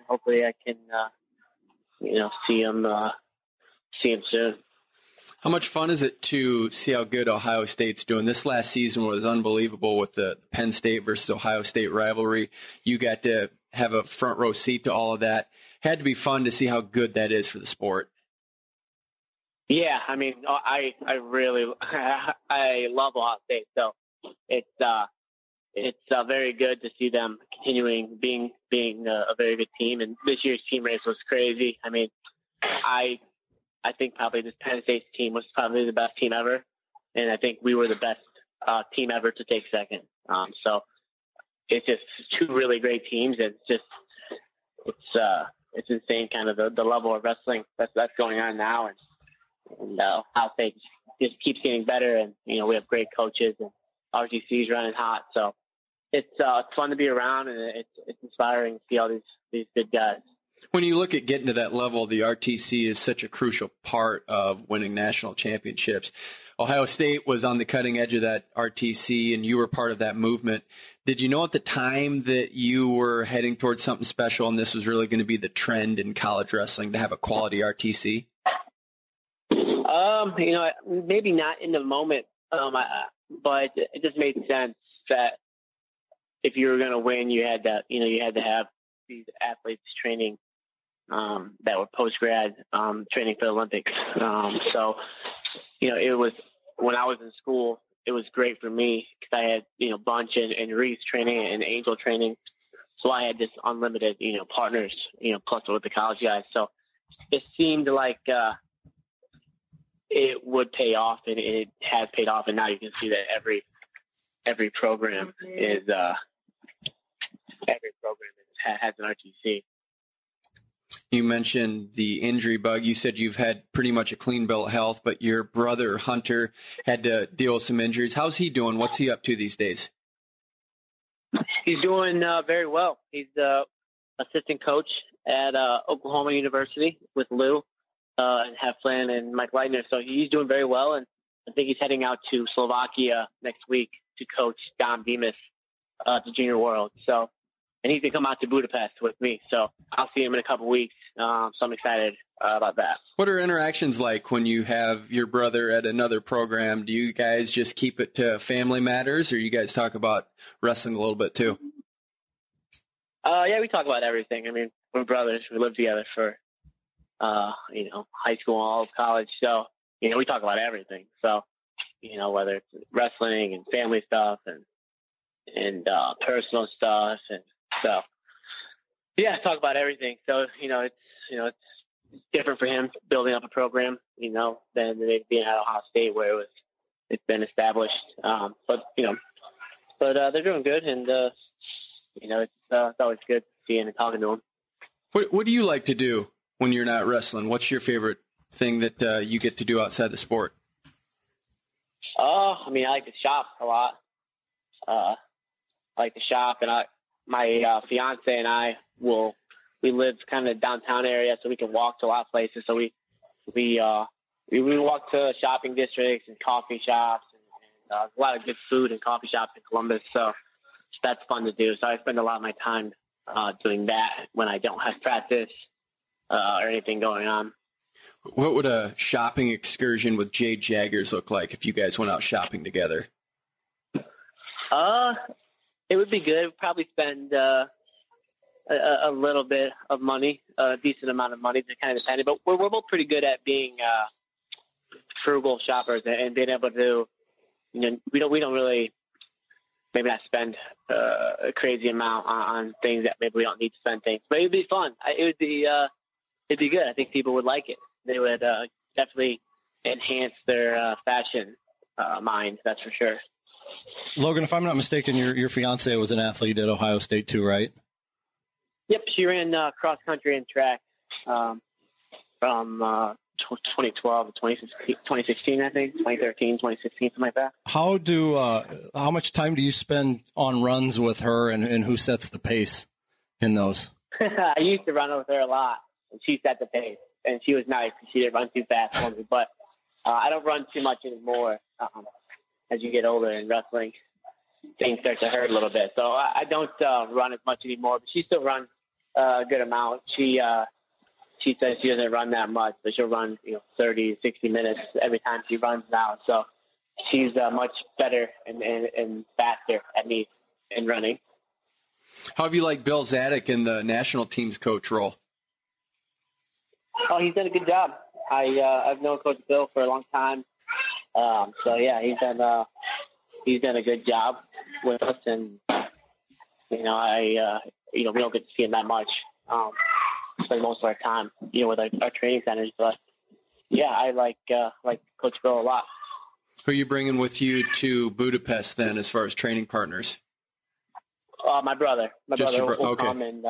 hopefully I can see him soon. How much fun is it to see how good Ohio State's doing? This last season was unbelievable with the Penn State versus Ohio State rivalry. You got to have a front row seat to all of that. Had to be fun to see how good that is for the sport. Yeah, I mean, I really I love Ohio State, so it's very good to see them continuing being a very good team. And this year's team race was crazy. I mean, I think probably this Penn State team was probably the best team ever, and I think we were the best team ever to take second. So it's just two really great teams, and it's insane, kind of the level of wrestling that's going on now, and Ohio State just keeps getting better, and we have great coaches, and RTC's running hot, so it's fun to be around, and it's inspiring to see all these good guys. When you look at getting to that level, the RTC is such a crucial part of winning national championships. Ohio State was on the cutting edge of that RTC, and you were part of that movement. Did you know at the time that you were heading towards something special, and this was really going to be the trend in college wrestling to have a quality RTC? Maybe not in the moment, but it just made sense that if you were going to win, you had to have these athletes training that were post-grad training for the Olympics. So, it was, when I was in school, it was great for me because I had, Bunch and Reese training and Angel training. So I had just unlimited, partners, plus with the college guys. So it seemed like it would pay off, and it has paid off. And now you can see that every program has an RTC. You mentioned the injury bug. You said you've had pretty much a clean bill of health, but your brother, Hunter, had to deal with some injuries. How's he doing? What's he up to these days? He's doing very well. He's assistant coach at Oklahoma University with Lou and Heflin and Mike Leitner. So he's doing very well, and I think he's heading out to Slovakia next week to coach Dom Bemis to Junior World. So, and he's going to come out to Budapest with me. So I'll see him in a couple weeks. So I'm excited about that. What are interactions like when you have your brother at another program? Do you guys just keep it to family matters, or you guys talk about wrestling a little bit too? Yeah, we talk about everything. I mean, we're brothers. We lived together for high school, all of college. So, we talk about everything. So, whether it's wrestling and family stuff and personal stuff. And so, yeah, talk about everything. So, it's different for him building up a program, than it being at Ohio State where it's been established. But they're doing good. And, it's always good seeing and talking to them. What do you like to do when you're not wrestling? What's your favorite thing that you get to do outside the sport? I like to shop a lot. I like to shop, and my fiance and I we live kind of downtown area, so we can walk to a lot of places. So we walk to shopping districts and coffee shops, and a lot of good food and coffee shops in Columbus. So that's fun to do. So I spend a lot of my time doing that when I don't have practice or anything going on. What would a shopping excursion with Jade Jaggers look like if you guys went out shopping together? It would be good. We'd probably spend a little bit of money, a decent amount of money, to kind of depend. But we're both pretty good at being frugal shoppers and being able to, we don't really maybe not spend a crazy amount on things that maybe we don't need to spend things. But it'd be fun. It'd be good. I think people would like it. They would definitely enhance their fashion mind. That's for sure. Logan, if I'm not mistaken, your fiance was an athlete at Ohio State too, right? Yep, she ran cross country and track from 2012 to 2016, I think, 2013, 2016, something like that. How much time do you spend on runs with her, and who sets the pace in those? I used to run with her a lot, and she set the pace, and she was nice. She didn't run too fast for me, but I don't run too much anymore. As you get older in wrestling, things start to hurt a little bit. So I don't run as much anymore, but she still runs a good amount. She says she doesn't run that much, but she'll run 30, 60 minutes every time she runs now. So she's much better and faster at me in running. How have you liked Bill Zadek in the national team's coach role? Oh, he's done a good job. I've known Coach Bill for a long time. So yeah, he's done a good job with us, and we don't get to see him that much. Spend most of our time, with our training centers. But yeah, I like Coach Bill a lot. Who are you bringing with you to Budapest then, as far as training partners? My brother. My brother will okay. come, and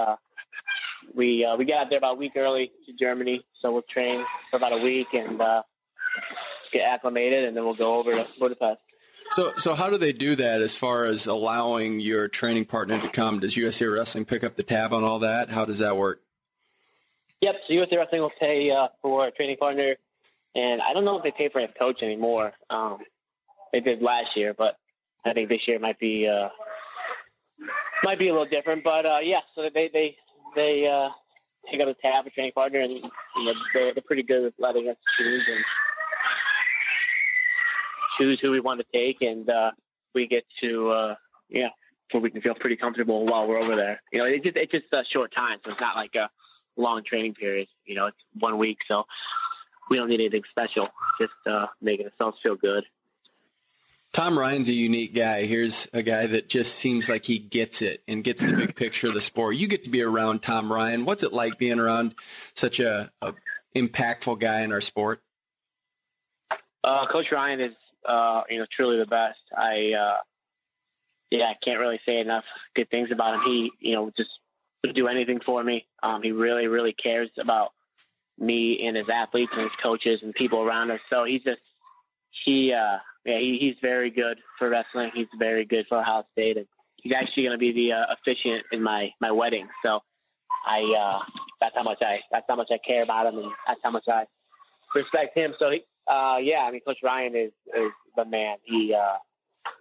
we get out there about a week early to Germany, so we'll train for about a week and get acclimated, and then we'll go over to Budapest. So how do they do that as far as allowing your training partner to come? Does USA Wrestling pick up the tab on all that? How does that work? Yep, so USA Wrestling will pay for a training partner, and I don't know if they pay for a coach anymore. They did last year, but I think this year might be a little different. But yeah, so they take up the tab for training partner, and they're pretty good with letting us choose who we want to take, and we get to so we can feel pretty comfortable while we're over there. It's just a short time, so it's not like a long training period. It's 1 week, so we don't need anything special. Just making ourselves feel good. Tom Ryan's a unique guy. Here's a guy that just seems like he gets it and gets the big picture of the sport. You get to be around Tom Ryan. What's it like being around such a impactful guy in our sport? Coach Ryan is truly the best. I can't really say enough good things about him. He, just would do anything for me. He really, really cares about me and his athletes and his coaches and people around us. So he's very good for wrestling. He's very good for Ohio State, and he's actually going to be the officiant in my wedding. So that's how much I care about him, and that's how much I respect him. So Coach Ryan is the man.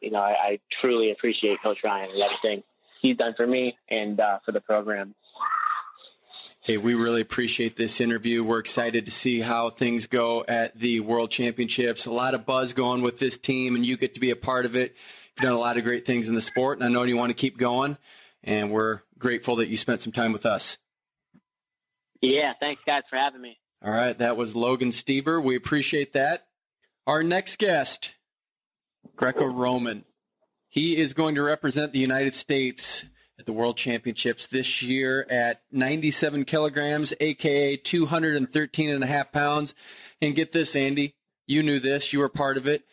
I truly appreciate Coach Ryan and everything he's done for me and for the program. Hey, we really appreciate this interview. We're excited to see how things go at the World Championships. A lot of buzz going with this team, and you get to be a part of it. You've done a lot of great things in the sport, and I know you want to keep going, and we're grateful that you spent some time with us. Yeah, thanks, guys, for having me. All right, that was Logan Stieber. We appreciate that. Our next guest, Greco-Roman. He is going to represent the United States at the World Championships this year at 97 kilograms, a.k.a. 213 and a half pounds. And get this, Andy, you knew this. You were part of it.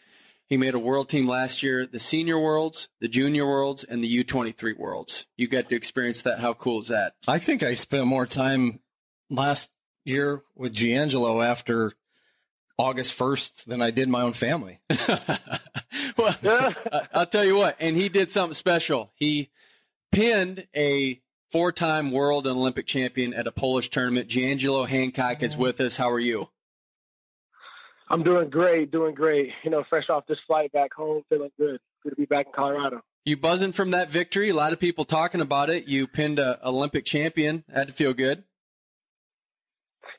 He made a world team last year, the Senior Worlds, the Junior Worlds, and the U23 Worlds. You got to experience that. How cool is that? I think I spent more time last year with G'Angelo after August 1st than I did my own family. Well, I'll tell you what, and he did something special. He pinned a 4-time world and Olympic champion at a Polish tournament. G'Angelo Hancock is with us. How are you? I'm doing great. Fresh off this flight back home, feeling good. Good to be back in Colorado. You buzzing from that victory? A lot of people talking about it. You pinned an Olympic champion. Had to feel good.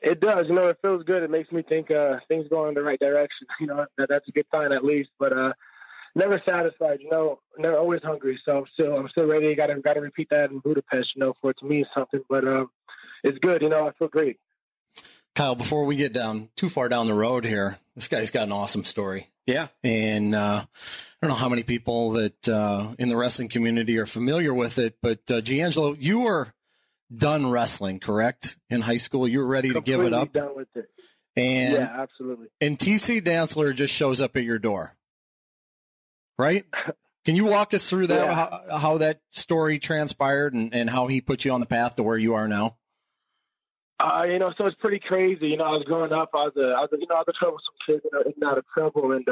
It does. It feels good. It makes me think things going in the right direction. That's a good sign at least. But never satisfied. Never always hungry. So I'm still ready. Got to repeat that in Budapest. For it to mean something. But it's good. I feel great. Kyle, before we get down too far down the road here, this guy's got an awesome story. Yeah. And I don't know how many people that in the wrestling community are familiar with it, but G'Angelo, you were done wrestling, correct? In high school, you were ready to give it up? Done with it. And, yeah, absolutely. And TC Dantzler just shows up at your door, right? Can you walk us through that, Yeah. how that story transpired and how he put you on the path to where you are now? So it's pretty crazy. I was growing up. I was a troublesome kid, in and out of trouble. And,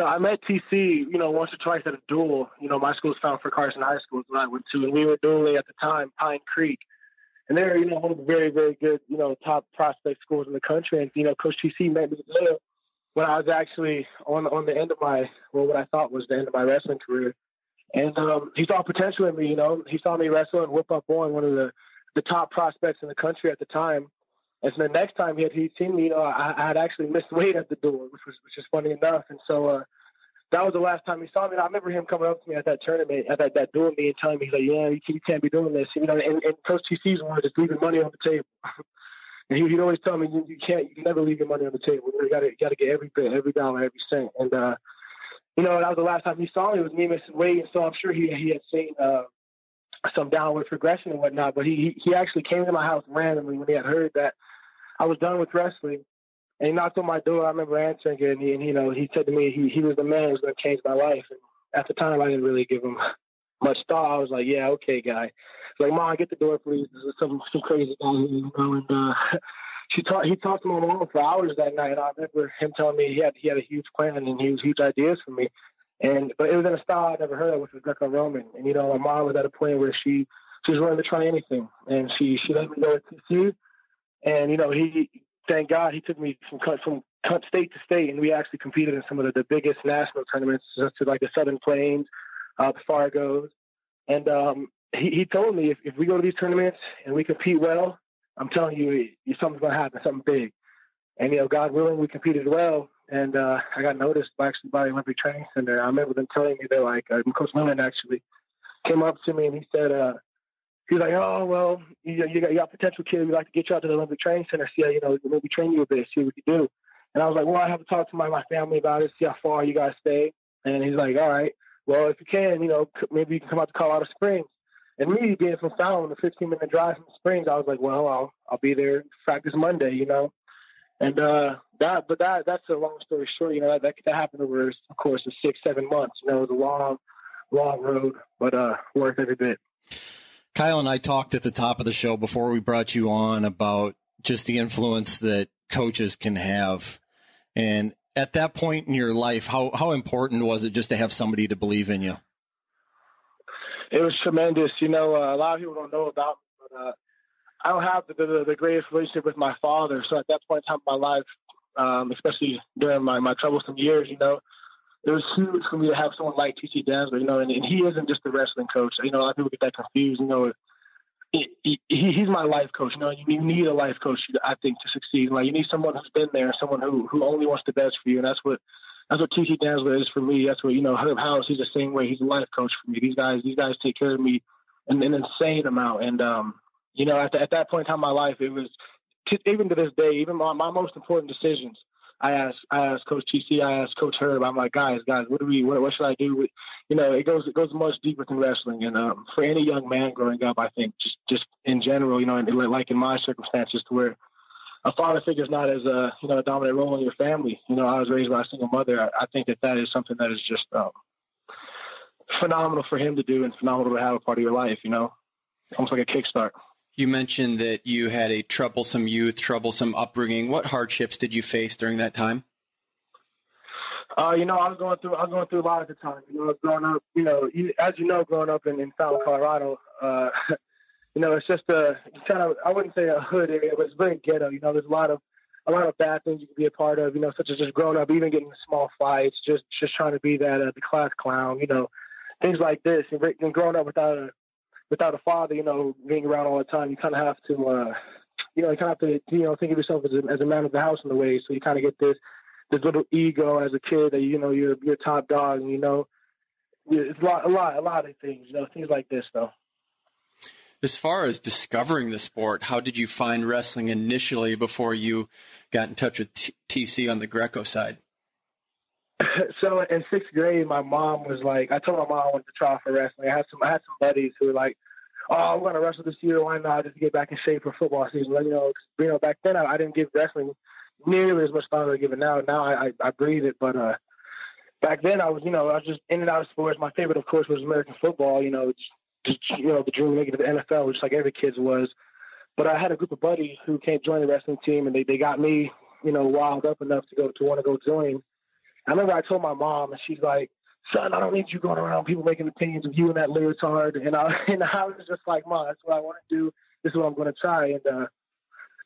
I met TC, once or twice at a duel. My school's found for Carson High School is what I went to. And we were dueling at the time, Pine Creek. And they're, one of the very, very good, top prospect schools in the country. And, Coach TC met me there when I was actually on the end of what I thought was the end of my wrestling career. And he saw potential in me, He saw me wrestle and whip up on one of the top prospects in the country at the time. And so the next time he'd seen me, I had actually missed weight at the door, which is funny enough. And so that was the last time he saw me. And I remember him coming up to me at that tournament, at that duel me, and telling me, he's like, yeah, you can't be doing this. And Coach TC's words is leaving money on the table. And he'd always tell me, you can never leave your money on the table. You got to get every bit, every dollar, every cent. And, that was the last time he saw me. It was me missing weight. And so I'm sure he had seen some downward progression and whatnot, but he actually came to my house randomly when he had heard that I was done with wrestling, and he knocked on my door. I remember answering it, and he said to me he was the man who was going to change my life. And at the time, I didn't really give him much thought. I was like, yeah, okay, guy. He's like, Mom, get the door, please. This is some crazy guy here, And he talked to my mom for hours that night. And I remember him telling me he had a huge plan and huge ideas for me. But it was in a style I'd never heard of, which was Greco-Roman. And, my mom was at a point where she was willing to try anything. And she let me go at TC. And, he, thank God, he took me from state to state. And we actually competed in some of the biggest national tournaments, such as like the Southern Plains, the Fargos. And he told me if we go to these tournaments and we compete well, I'm telling you, something's going to happen, something big. And, God willing, we competed well. And I got noticed by the Olympic Training Center. I remember them telling me, they're like, Coach Millen actually came up to me and he said, he's like, oh, well, you got potential, kid. We'd like to get you out to the Olympic Training Center, see how, maybe train you a bit, see what we can do. And I was like, well, I have to talk to my family about it, see how far you guys stay. And he's like, all right, well, if you can, maybe you can come out to Colorado Springs. And me being from Fallon, a 15-minute drive from Springs, I was like, well, I'll be there practice Monday, And that's a long story short. That happened over, of course, 6-7 months. It was a long road, but worth every bit. Kyle and I talked at the top of the show before we brought you on about just the influence that coaches can have. And at that point in your life, how important was it just to have somebody to believe in you? It was tremendous. A lot of people don't know about me, but I don't have the greatest relationship with my father. So at that point in time in my life, especially during my troublesome years, it was huge for me to have someone like TC Dantzler, and he isn't just a wrestling coach. A lot of people get that confused. He's my life coach. You need a life coach, I think, to succeed. Like, you need someone who's been there, someone who only wants the best for you. And that's what TC Dantzler is for me. That's what, Herb House, he's the same way. He's a life coach for me. These guys take care of me an insane amount. And, at that point in time in my life, it was even to this day, even my most important decisions, I ask Coach TC, I ask Coach Herb. I'm like, guys, what should I do? It goes much deeper than wrestling. And for any young man growing up, I think just in general, and like in my circumstances, to where a father figure is not as a dominant role in your family. I was raised by a single mother. I think that is something that is just phenomenal for him to do and phenomenal to have a part of your life. Almost like a kickstart. You mentioned that you had a troublesome youth, troublesome upbringing. What hardships did you face during that time? I was going through a lot at the time. Growing up, as growing up in Fountain, Colorado, it's just I wouldn't say a hood area, but it's very ghetto. There's a lot of bad things you can be a part of, such as just growing up, even getting in small fights, just trying to be that the class clown, things like this. And growing up without a father, being around all the time, you kind of have to, think of yourself as a man of the house in a way. So you kind of get this little ego as a kid that you're top dog, and it's a lot of things, things like this though. As far as discovering the sport, how did you find wrestling initially before you got in touch with TC on the Greco side? So in sixth grade, my mom was like, I told my mom I wanted to try for wrestling. I had some buddies who were like, "Oh, I'm going to wrestle this year. Why not? Just to get back in shape for football season." Back then I didn't give wrestling nearly as much thought as I give it now. Now I breathe it, but back then I was just in and out of sports. My favorite, of course, was American football. The dream of making it to the NFL, just like every kid's was. But I had a group of buddies who came join the wrestling team, and they got me, wild up enough to want to go join. I remember I told my mom, and she's like, "Son, I don't need you going around people making opinions of you and that leotard." And I was just like, "Mom, that's what I want to do. This is what I'm going to try." And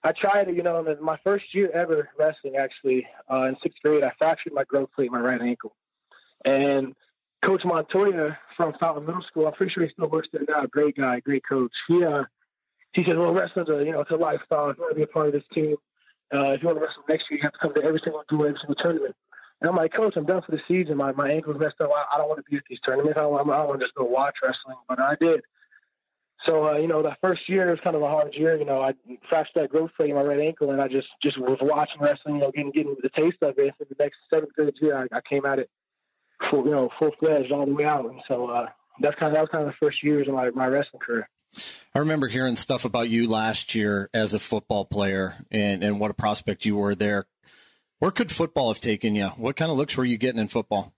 I tried it, in my first year ever wrestling, actually, in sixth grade, I fractured my growth plate in my right ankle. And Coach Montoya from Fountain Middle School, I'm pretty sure he still works there now, great guy, great coach. He said, "Well, wrestling's it's a lifestyle. If you want to be a part of this team, if you want to wrestle next year, you have to come to every single tournament." And I'm like, "Coach, I'm done for the season. My ankle's messed up. I don't want to be at these tournaments. I don't want to just go watch wrestling." But I did. So, that first year was kind of a hard year. I fractured that growth plate in my right ankle, and I just was watching wrestling, getting the taste of it. And the next seventh grade year, I came at it full-fledged all the way out. And so that was kind of the first years of my wrestling career. I remember hearing stuff about you last year as a football player and what a prospect you were there. Where could football have taken you? What kind of looks were you getting in football?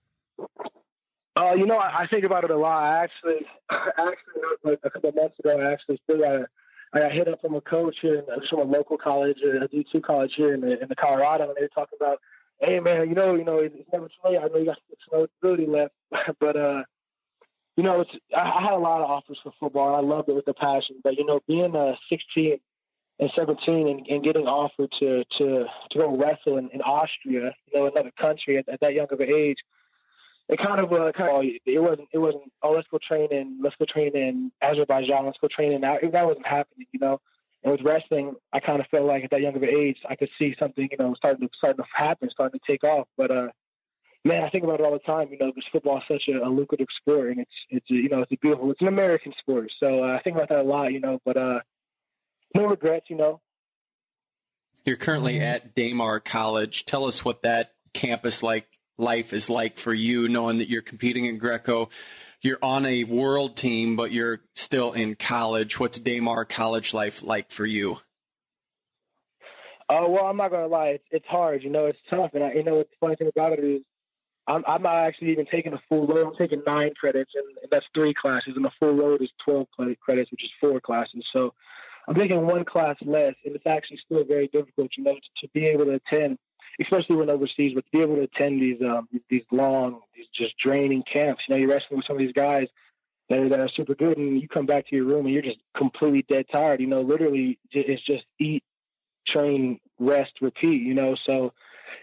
I think about it a lot. I actually a couple of months ago, I got hit up from a coach here from a local college, a D2 college here in the Colorado, and they were talking about, "Hey man, it's never too late. I know you got some ability left, but I had a lot of offers for football, and I loved it with a passion. But being 16 and 17 and getting offered to go wrestle in Austria, another country at that young of an age, it it wasn't, "Oh, let's go train in Azerbaijan, let's go train in that." That wasn't happening, And with wrestling, I kind of felt like at that young of an age, I could see something, starting to happen, starting to take off. But man, I think about it all the time, because football is such a lucrative sport, and it's an American sport. So I think about that a lot, but no regrets, You're currently at Damar College. Tell us what that campus life is like for you, knowing that you're competing in Greco. You're on a world team, but you're still in college. What's Damar College life like for you? Well, I'm not going to lie. It's hard. It's tough. And the funny thing about it is I'm not actually even taking a full load. I'm taking 9 credits, and that's 3 classes. And the full load is 12 credits, which is 4 classes. So I'm taking 1 class less, and it's actually still very difficult, to be able to attend, especially when overseas, but to be able to attend these long, just draining camps. You're wrestling with some of these guys that are super good, and you come back to your room and you're just completely dead tired. Literally it's just eat, train, rest, repeat. So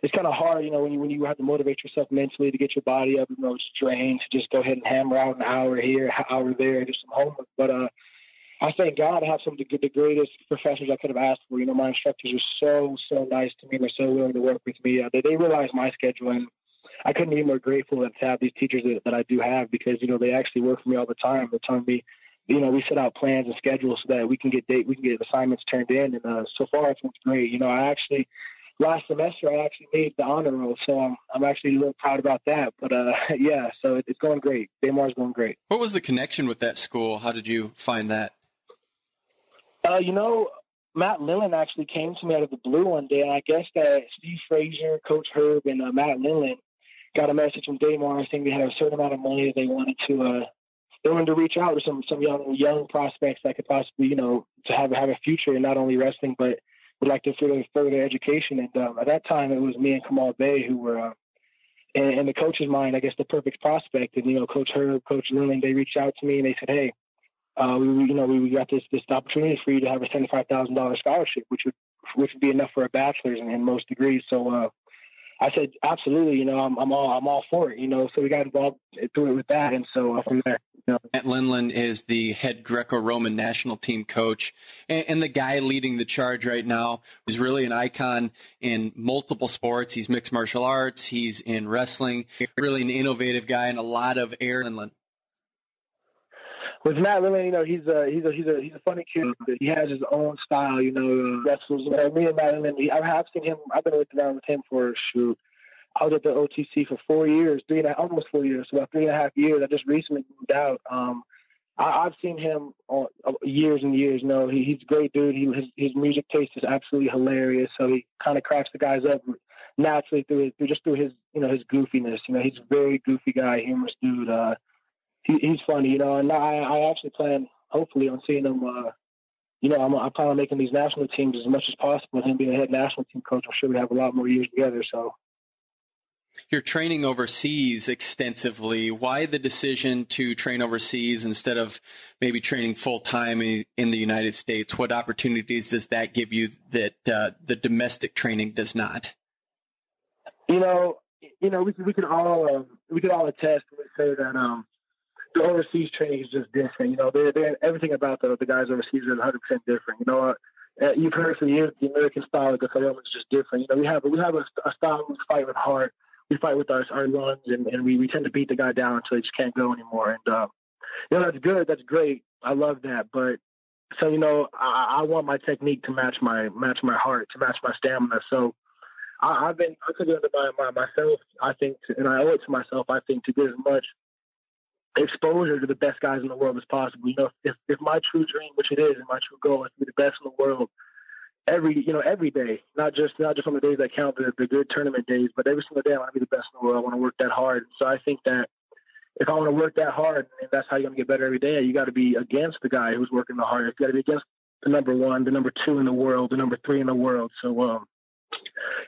it's kind of hard, when you have to motivate yourself mentally to get your body up. It's drained to just go ahead and hammer out an hour here, an hour there, do some homework. But I thank God I have some of the greatest professors I could have asked for. My instructors are so nice to me, and they're so willing to work with me. They realize my schedule, and I couldn't be more grateful to have these teachers that I do have, because, they actually work for me all the time. They're telling me we set out plans and schedules so that we can get assignments turned in. And so far it's been great. Last semester I actually made the honor roll, so I'm actually a little proud about that. But yeah, so it's going great. Baymar's going great. What was the connection with that school? How did you find that? Matt Lillen actually came to me out of the blue one day, and I guess that Steve Frazier, Coach Herb, and Matt Lillen got a message from Daymar. I think they had a certain amount of money that they wanted to reach out to some young prospects that could possibly, to have a future in not only wrestling, but would like to further their education. And at that time, it was me and Kamal Bey who were, in the coach's mind, I guess, the perfect prospect. And, Coach Herb, Coach Lillen, they reached out to me and they said, hey, we got this opportunity for you to have a $75,000 scholarship, which would be enough for a bachelor's in most degrees. So I said, absolutely, I'm all for it, so we got involved through it with that. And so from there, Matt Lindland is the head Greco-Roman national team coach and the guy leading the charge right now. He's really an icon in multiple sports. He's mixed martial arts. He's in wrestling, really an innovative guy and a lot of air. Lindland. With Matt Lillen, he's a funny kid. He has his own style, wrestlers. Me and Matt Lillen, I've seen him. I've been around with him for I was at the OTC for 4 years, almost 4 years, so about 3.5 years. I just recently moved out. I've seen him years and years. He's a great dude. His music taste is absolutely hilarious. So he kind of cracks the guys up naturally through his his goofiness. He's a very goofy guy, humorous dude. He's funny, and I actually plan, hopefully, on seeing him. I plan on making these national teams as much as possible. Him being a head national team coach, I'm sure we have a lot more years together. So, you're training overseas extensively. Why the decision to train overseas instead of maybe training full time in the United States? What opportunities does that give you that the domestic training does not? We could all attest and say that. The overseas training is just different. They're everything about the guys overseas is 100% different. You've heard for years the American style of Greco-Roman is just different. We have a style we fight with heart. We fight with our lungs, and we tend to beat the guy down until he just can't go anymore. And that's good. That's great. I love that. But so I want my technique to match my heart, to match my stamina. So I took it under myself. I think, and I owe it to myself. I think to get as much exposure to the best guys in the world as possible. If my true dream, which it is, and my true goal is to be the best in the world every day, not just on the days that count, the good tournament days, but every single day I want to be the best in the world. I want to work that hard. So I think that if I want to work that hard, and that's how you're going to get better every day, you got to be against the guy who's working the hardest. You got to be against the number one, the number two in the world, the number three in the world. So,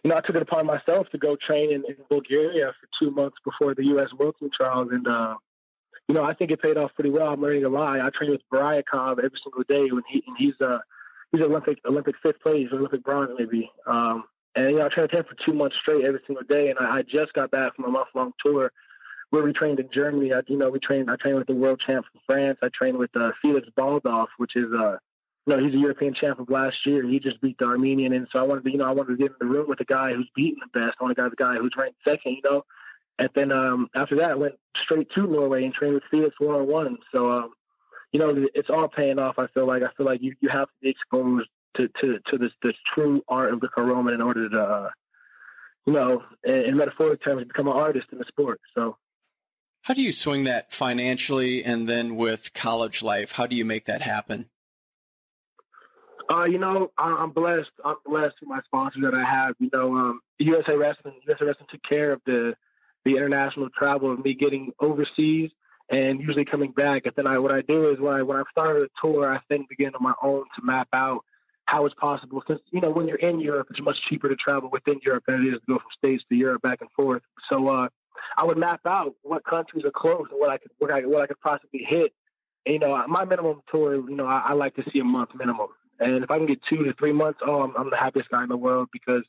I took it upon myself to go train in Bulgaria for 2 months before the U.S. World Team Trials, and I think it paid off pretty well. I'm learning a lot. I train with Baryakov every single day, and he's Olympic fifth place, Olympic bronze maybe. And I trained with him for 2 months straight every single day. And I just got back from a month-long tour where we trained in Germany. I trained with the world champ from France. I trained with Felix Baldov, which is he's a European champ of last year. He just beat the Armenian, and so I wanted to get in the room with the guy who's beating the best. I want to get the guy who's ranked second. And then after that, I went straight to Norway and trained with Felix one-on-one. So, it's all paying off. I feel like you have to be exposed to this true art of the Greco-Roman in order to, in metaphoric terms, become an artist in the sport. So, how do you swing that financially and then with college life? How do you make that happen? I'm blessed. I'm blessed with my sponsors that I have. USA Wrestling took care of the international travel of me getting overseas and usually coming back. And then what I do is when I started a tour, I then begin on my own to map out how it's possible. Since, when you're in Europe, it's much cheaper to travel within Europe than it is to go from States to Europe back and forth. So I would map out what countries are close and what I could possibly hit. And, my minimum tour, I like to see a month minimum. And if I can get 2 to 3 months, I'm the happiest guy in the world because,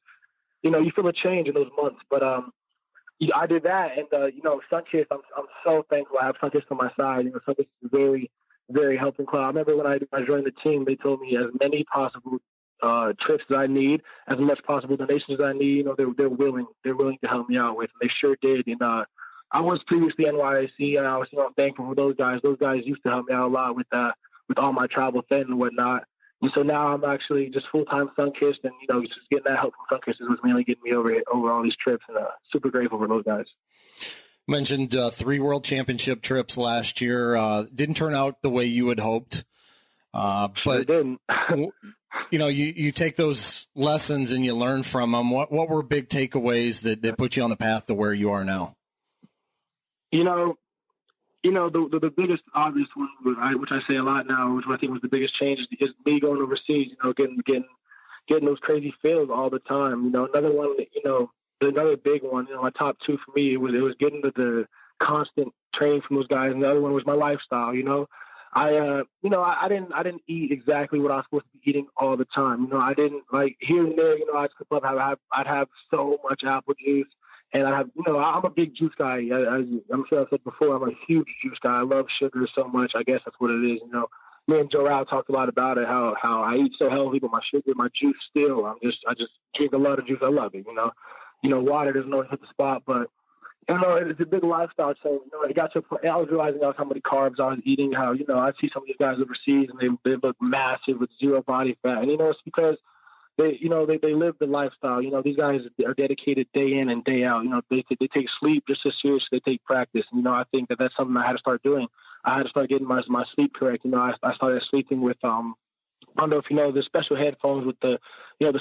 you feel a change in those months. But I did that, and Sunkist, I'm so thankful I have Sunkist on my side. Sunkist is a very, very helping club. I remember when I joined the team, they told me as many possible trips as I need, as much possible donations as I need. They're willing to help me out with, and they sure did. And I was previously NYC, and I was, I'm thankful for those guys. Those guys used to help me out a lot with all my travel then and whatnot. And so now I'm actually just full-time Sunkist, and, just getting that help from Sunkist was mainly getting me over all these trips, and super grateful for those guys. Mentioned 3 World Championship trips last year. Didn't turn out the way you had hoped. But sure didn't. you take those lessons and you learn from them. What were big takeaways that put you on the path to where you are now? The biggest obvious one, which I say a lot now, which I think was the biggest change, is me going overseas. Getting those crazy feels all the time. Another one, another big one. My top 2 for me, it was getting the constant training from those guys, and the other one was my lifestyle. I didn't eat exactly what I was supposed to be eating all the time. I didn't, like, here and there. I'd have so much apple juice. And I'm a big juice guy. I'm sure I said before, I'm a huge juice guy. I love sugar so much. I guess that's what it is. Me and Joe Rao talked a lot about it, how I eat so healthy, but my sugar, my juice still, I just drink a lot of juice. I love it. Water doesn't always hit the spot, but, it's a big lifestyle change. It got to a point, I was realizing how many carbs I was eating, how, I see some of these guys overseas and they look massive with zero body fat. And, it's because they live the lifestyle. These guys are dedicated day in and day out. They take sleep just as seriously as they take practice. And, I think that's something I had to start doing. I had to start getting my sleep correct. I started sleeping with, I don't know if the special headphones with the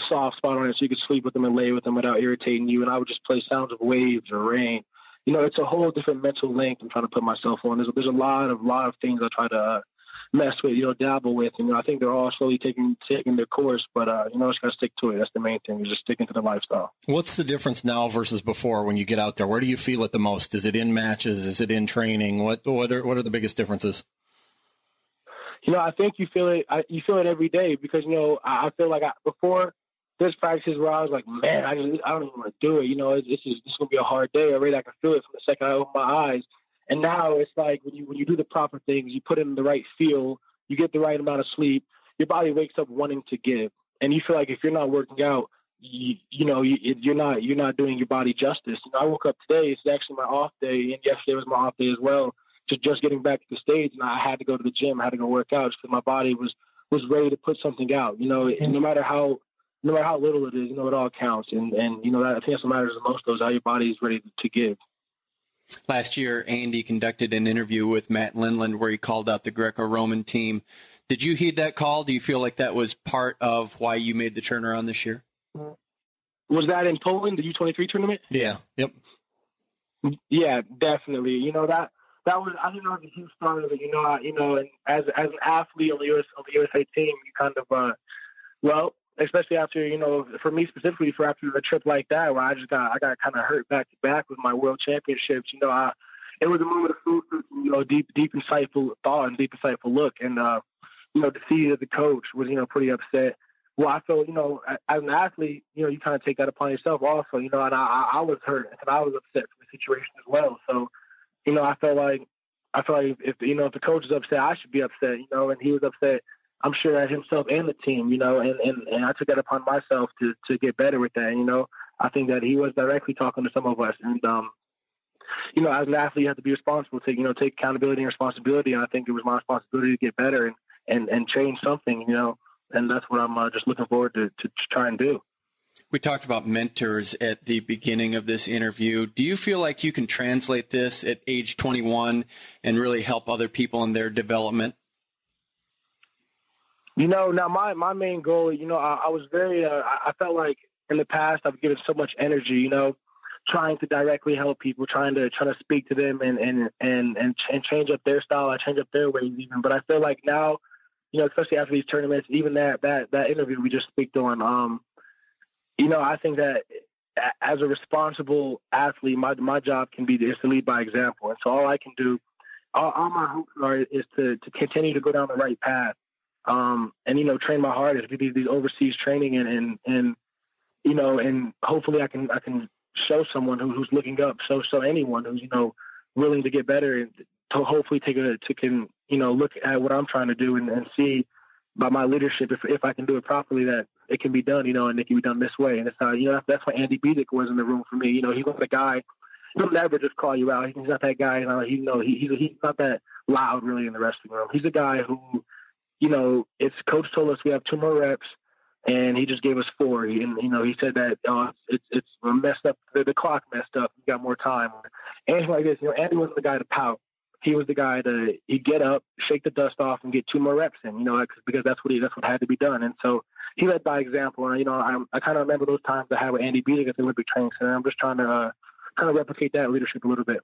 soft spot on it, so you could sleep with them and lay with them without irritating you. And I would just play sounds of waves or rain. It's a whole different mental length I'm trying to put myself on. There's a lot of things I try to mess with, dabble with. I think they're all slowly taking their course, but, just got to stick to it. That's the main thing, is just sticking to the lifestyle. What's the difference now versus before when you get out there? Where do you feel it the most? Is it in matches? Is it in training? What are the biggest differences? I think you feel it every day because, I feel like before there's practices where I was like, man, I don't even want to do it. This is going to be a hard day. Already I can feel it from the second I open my eyes. And now it's like when you do the proper things, you put in the right feel, you get the right amount of sleep, your body wakes up wanting to give. And you feel like if you're not working out, you're not doing your body justice. I woke up today, it's actually my off day, and yesterday was my off day as well, just getting back to the stage, and I had to go to the gym, I had to go work out because my body was ready to put something out. And no matter how little it is, it all counts. And I think that's what matters the most, though, is how your body is ready to give. Last year, Andy conducted an interview with Matt Lindland where he called out the Greco-Roman team. Did you heed that call? Do you feel like that was part of why you made the turnaround this year? Was that in Poland, the U23 tournament? Yeah. Yep. Yeah, definitely. That was, I think that was a huge part of it. And as an athlete on the USA team, you kind of, especially after, for me specifically, for after a trip like that, where I got kind of hurt back to back with my world championships, it was a moment of food, deep insightful thought and deep insightful look. And, to see that the coach was, pretty upset. Well, I felt, as an athlete, you kind of take that upon yourself also, and I was hurt and I was upset for the situation as well. So, I felt like if the coach is upset, I should be upset, and he was upset, I'm sure, at himself and the team, and I took that upon myself to get better with that. I think that he was directly talking to some of us, and as an athlete, you have to be responsible, take accountability and responsibility. And I think it was my responsibility to get better and change something, and that's what I'm just looking forward to try and do. We talked about mentors at the beginning of this interview. Do you feel like you can translate this at age 21 and really help other people in their development? Now my main goal, I was very, I felt like in the past I've given so much energy, trying to directly help people, trying to speak to them and change up their style, change up their ways even. But I feel like now, especially after these tournaments, even that interview we just speak on, I think that as a responsible athlete, my job is to lead by example. And so all I can do, all my hopes are is to continue to go down the right path. And train my hardest, do these overseas training and hopefully I can show someone who's looking up, show anyone who's, willing to get better and to hopefully look at what I'm trying to do and see by my leadership, if I can do it properly, that it can be done, and it can be done this way. And it's how, that's why Andy Biedick was in the room for me. He was a guy he'll never just call you out. He's not that guy. He's not that loud really in the wrestling room. He's a guy who, it's coach told us we have 2 more reps, and he just gave us 4. And he said that it's messed up. The clock messed up. We got more time. Andy like this. Andy wasn't the guy to pout. He was the guy he'd get up, shake the dust off, and get 2 more reps in. Because that's what had to be done. And so he led by example. And I kind of remember those times I had with Andy Beating at the Olympic Training Center. I'm just trying to kind of replicate that leadership a little bit.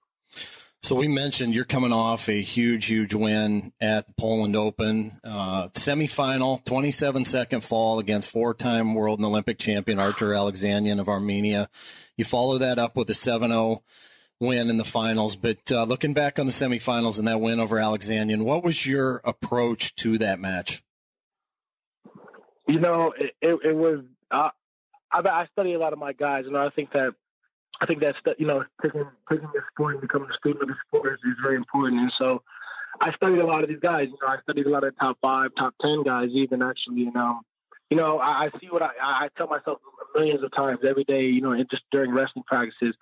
So we mentioned you're coming off a huge win at the Poland Open, semifinal, 27-second fall against 4-time world and Olympic champion Artur Alexanian of Armenia. You follow that up with a 7-0 win in the finals. But looking back on the semifinals and that win over Alexanian, what was your approach to that match? It was. I study a lot of my guys, and I think that taking the sport and becoming a student of the sport is very important. And so I studied a lot of these guys. I studied a lot of top 5, top 10 guys even actually. And, I see what I tell myself millions of times every day, and just during wrestling practices.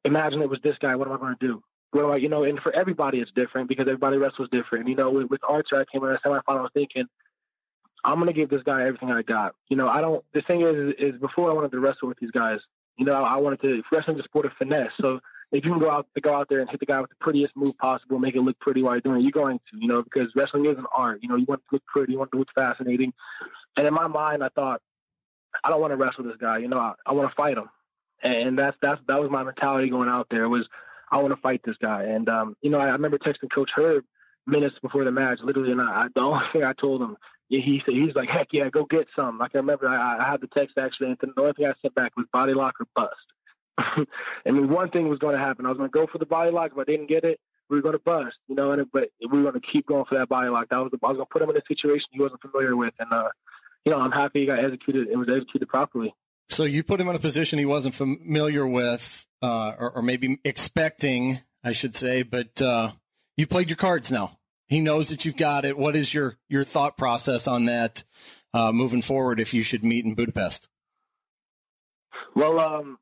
Imagine it was this guy. What am I going to do? What do I, and for everybody it's different because everybody wrestles different. With Archer, I came in the semifinal, I was thinking, I'm going to give this guy everything I got. The thing is before I wanted to wrestle with these guys, I wanted to wrestling the sport of finesse. So if you can go out there and hit the guy with the prettiest move possible, make it look pretty while you're doing it, you're going to, because wrestling is an art. You want to look pretty, you want to look fascinating. And in my mind, I thought, I don't want to wrestle this guy. I want to fight him. And that was my mentality going out there was I want to fight this guy. And, I remember texting Coach Herb minutes before the match, literally, and the only thing I told him, he's like, heck yeah, go get some. Like I remember I had the text actually, and the only thing I sent back was body lock or bust. One thing was going to happen. I was going to go for the body lock. If I didn't get it, we were going to bust, but we were going to keep going for that body lock. I was going to put him in a situation he wasn't familiar with. And, I'm happy he got executed. It was executed properly. So you put him in a position he wasn't familiar with, or maybe expecting, I should say, but you played your cards now. He knows that you've got it. What is your thought process on that moving forward if you should meet in Budapest? Well, I'm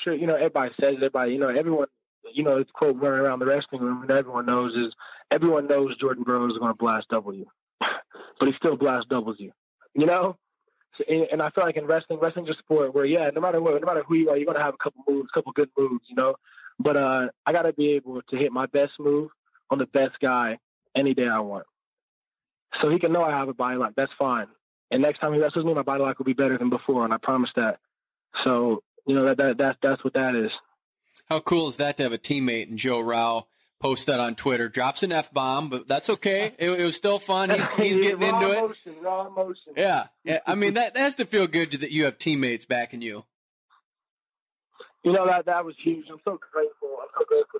sure, everybody says, everyone, it's quote running around the wrestling room and everyone knows Jordan Burroughs is going to blast double you, but he still blast doubles you, And I feel like in wrestling's a sport where, no matter who you are, you're going to have a couple good moves, But I got to be able to hit my best move on the best guy any day I want. So he can know I have a body lock. That's fine. And next time he wrestles me, my body lock will be better than before, and I promise that. So, that's what that is. How cool is that to have a teammate in Joe Rao post that on Twitter? Drops an F-bomb, but that's okay. It was still fun. He's getting into it. Raw emotion. Yeah. That has to feel good that you have teammates backing you. That was huge. I'm so grateful.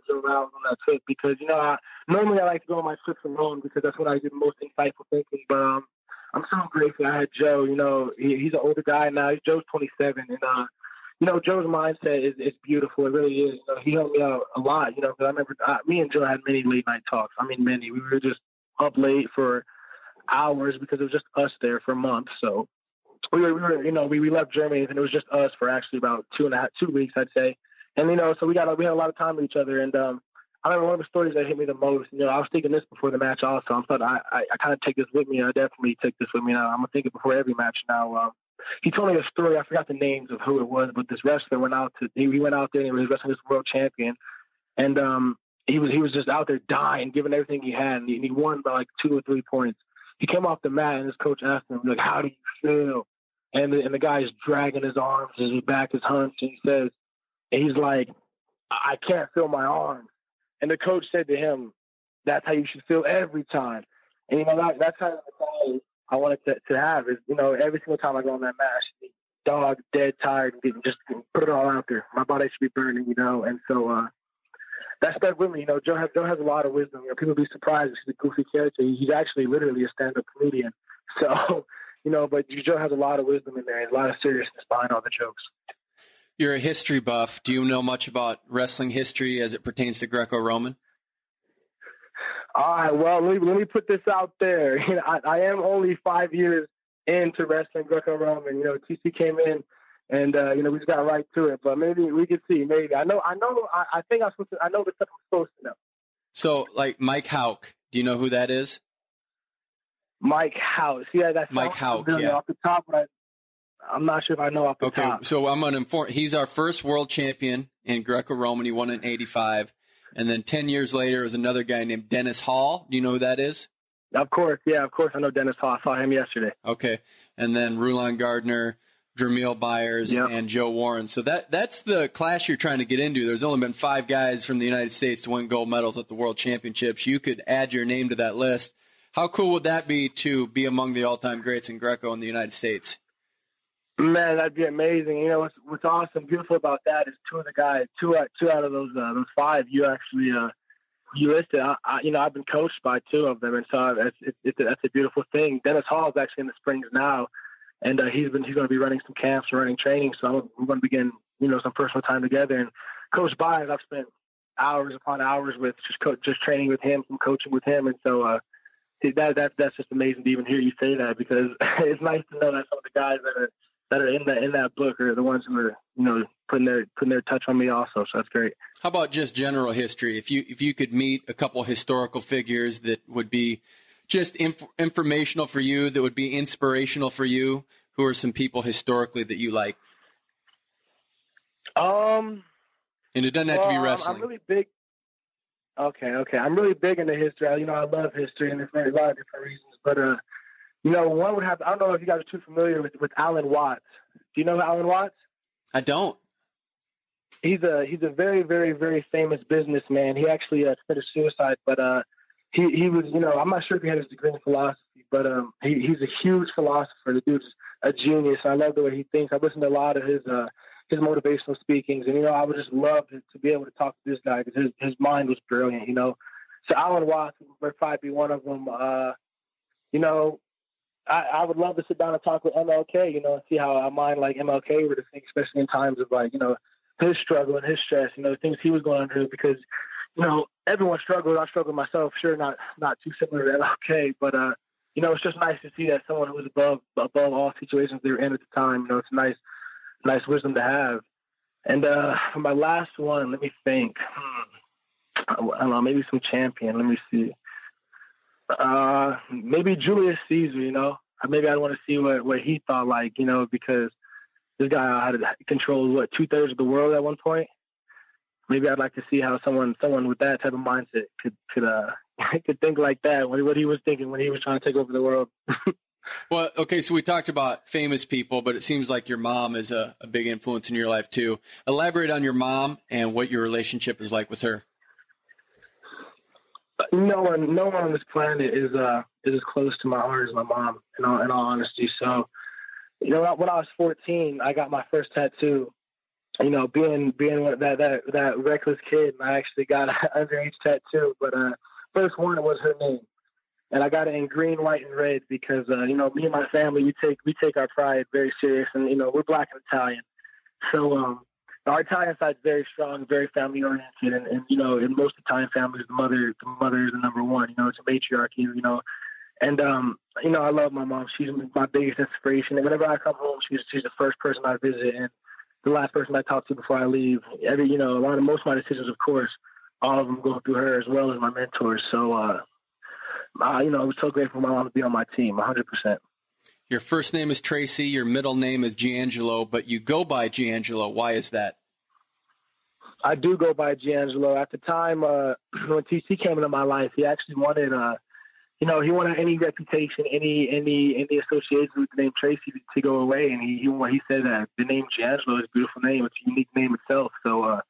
Joe Rao on that trip because, normally I like to go on my trips alone because that's when I do the most insightful thinking. But I'm so grateful I had Joe. He's an older guy now. Joe's 27. And, Joe's mindset is beautiful. It really is. He helped me out a lot, because I remember me and Joe had many late night talks. Many. We were just up late for hours because it was just us there for months. So we left Germany and it was just us for actually about 2 weeks, I'd say. And, so we had a lot of time with each other. And I remember one of the stories that hit me the most, I was thinking this before the match also. I thought I kind of take this with me. I definitely take this with me now. I'm going to think it before every match now. He told me a story. I forgot the names of who it was, but this wrestler went out there and he was wrestling this world champion. And he was just out there dying, giving everything he had. And he won by like 2 or 3 points. He came off the mat and his coach asked him, like, how do you feel? And the guy's dragging his arms, his back is hunched, and he's like, I can't feel my arms. And the coach said to him, that's how you should feel every time. And, that's kind of the mentality I wanted to have is, every single time I go on that match, dog, dead, tired, and just put it all out there. My body should be burning, And so that stuck with me. Joe has a lot of wisdom. People be surprised. He's a goofy character. He's actually literally a stand-up comedian. So, but Joe has a lot of wisdom in there and a lot of seriousness behind all the jokes. You're a history buff. Do you know much about wrestling history as it pertains to Greco-Roman? All right, well, let me put this out there. I am only 5 years into wrestling Greco-Roman. TC came in And, we just got right to it, but maybe we could see, maybe. I think I know the stuff I'm supposed to know. So, like Mike Houck, do you know who that is? Mike Houck. Yeah, that's Mike Houck, yeah. Off the top, but I'm not sure if I know off the top. Okay, so I'm going to inform. He's our first world champion in Greco-Roman. He won in '85. And then 10 years later was another guy named Dennis Hall. Do you know who that is? Of course, yeah, of course I know Dennis Hall. I saw him yesterday. Okay, and then Rulon Gardner, Dramil Byers, and Joe Warren. So that's the class you're trying to get into. There's only been 5 guys from the United States to win gold medals at the World Championships. You could add your name to that list. How cool would that be to be among the all-time greats in Greco in the United States? Man, that'd be amazing. You know, what's awesome, beautiful about that is two of the guys, two out of those 5 you actually you listed. I've been coached by 2 of them, and so that's a beautiful thing. Dennis Hall is actually in the Springs now, and he's going to be running some camps and running training. So we're going to begin, some personal time together. And Coach Byers, I've spent hours upon hours with just training with him, some coaching with him, and so that's just amazing to even hear you say that, because it's nice to know that some of the guys that are in that book are the ones who are, putting their touch on me also. So that's great. How about just general history? If you could meet a couple historical figures that would be just informational for you, that would be inspirational for you, who are some people historically that you like? And it doesn't have to be wrestling. I'm really big. Okay. I'm really big into history. I love history, and there's a lot of different reasons. But one would have. I don't know if you guys are too familiar with Alan Watts. Do you know Alan Watts? I don't. He's a very, very, very famous businessman. He actually committed suicide, but he was, I'm not sure if he had his degree in philosophy, but he's a huge philosopher. The dude's a genius. I love the way he thinks. I listen to a lot of his motivational speakings, and I would just love to be able to talk to this guy, because his mind was brilliant. So Alan Watts would probably be one of them. I would love to sit down and talk with MLK, and see how a mind like MLK would think, especially in times of his struggle and his stress, the things he was going through, because, everyone struggles. I struggled myself, sure, not too similar to MLK, but, it's just nice to see that someone who was above all situations they were in at the time. It's nice wisdom to have. And for my last one, let me think. I don't know, maybe some champion. Let me see. Maybe Julius Caesar, maybe I'd want to see what he thought like, because this guy had controlled 2/3 of the world at one point. Maybe I'd like to see how someone with that type of mindset could think like that, what he was thinking when he was trying to take over the world. Well, okay, so we talked about famous people, but it seems like your mom is a big influence in your life too. Elaborate on your mom and what your relationship is like with her. No one on this planet is as close to my heart as my mom, in all honesty. So, when I was 14, I got my first tattoo. Being that reckless kid, I actually got an underage tattoo. But first one was her name, and I got it in green, white, and red because me and my family we take our pride very serious, and we're Black and Italian, so. Our Italian side's very strong, very family oriented, and in most Italian families, the mother is the number one. It's a matriarchy. And I love my mom. She's my biggest inspiration. And whenever I come home, she's the first person I visit and the last person I talk to before I leave. Most of my decisions, of course, all of them go through her as well as my mentors. So, I was so grateful for my mom to be on my team, 100%. Your first name is Tracy. Your middle name is G'Angelo, but you go by G'Angelo. Why is that? I do go by G'Angelo. At the time when TC came into my life, he actually wanted, he wanted any reputation, any association with the name Tracy to go away. And he said that the name G'Angelo is a beautiful name. It's a unique name itself. So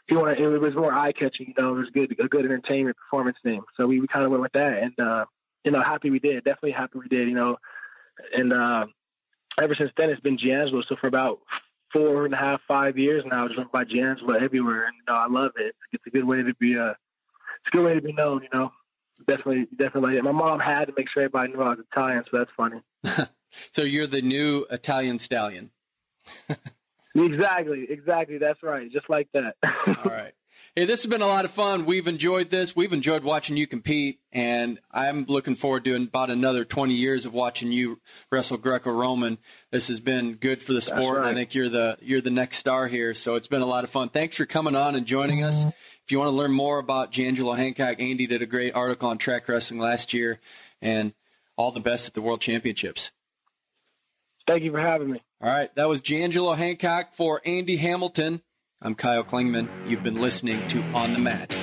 he wanted, it was more eye catching. It was a good entertainment performance name. So we kind of went with that, and happy we did. Definitely happy we did. And ever since then, it's been G'Angelo. So for about 4.5, 5 years now, I just went by G'Angelo everywhere, and I love it. It's a good way to be. It's a good way to be known. Definitely. My mom had to make sure everybody knew I was Italian, so that's funny. So you're the new Italian stallion. Exactly. That's right. Just like that. All right. Hey, this has been a lot of fun. We've enjoyed this. We've enjoyed watching you compete, and I'm looking forward to about another 20 years of watching you wrestle Greco-Roman. This has been good for the sport. Right. And I think you're the next star here, so it's been a lot of fun. Thanks for coming on and joining us. If you want to learn more about G'Angelo Hancock, Andy did a great article on Track Wrestling last year, and all the best at the World Championships. Thank you for having me. All right, that was G'Angelo Hancock for Andy Hamilton. I'm Kyle Klingman. You've been listening to On the Mat.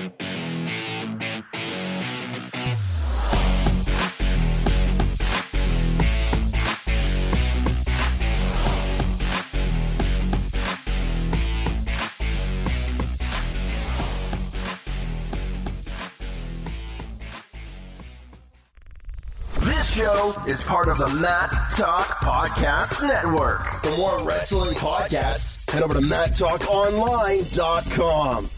This show is part of the Mat Talk Podcast Network. For more wrestling podcasts, head over to MatTalkOnline.com.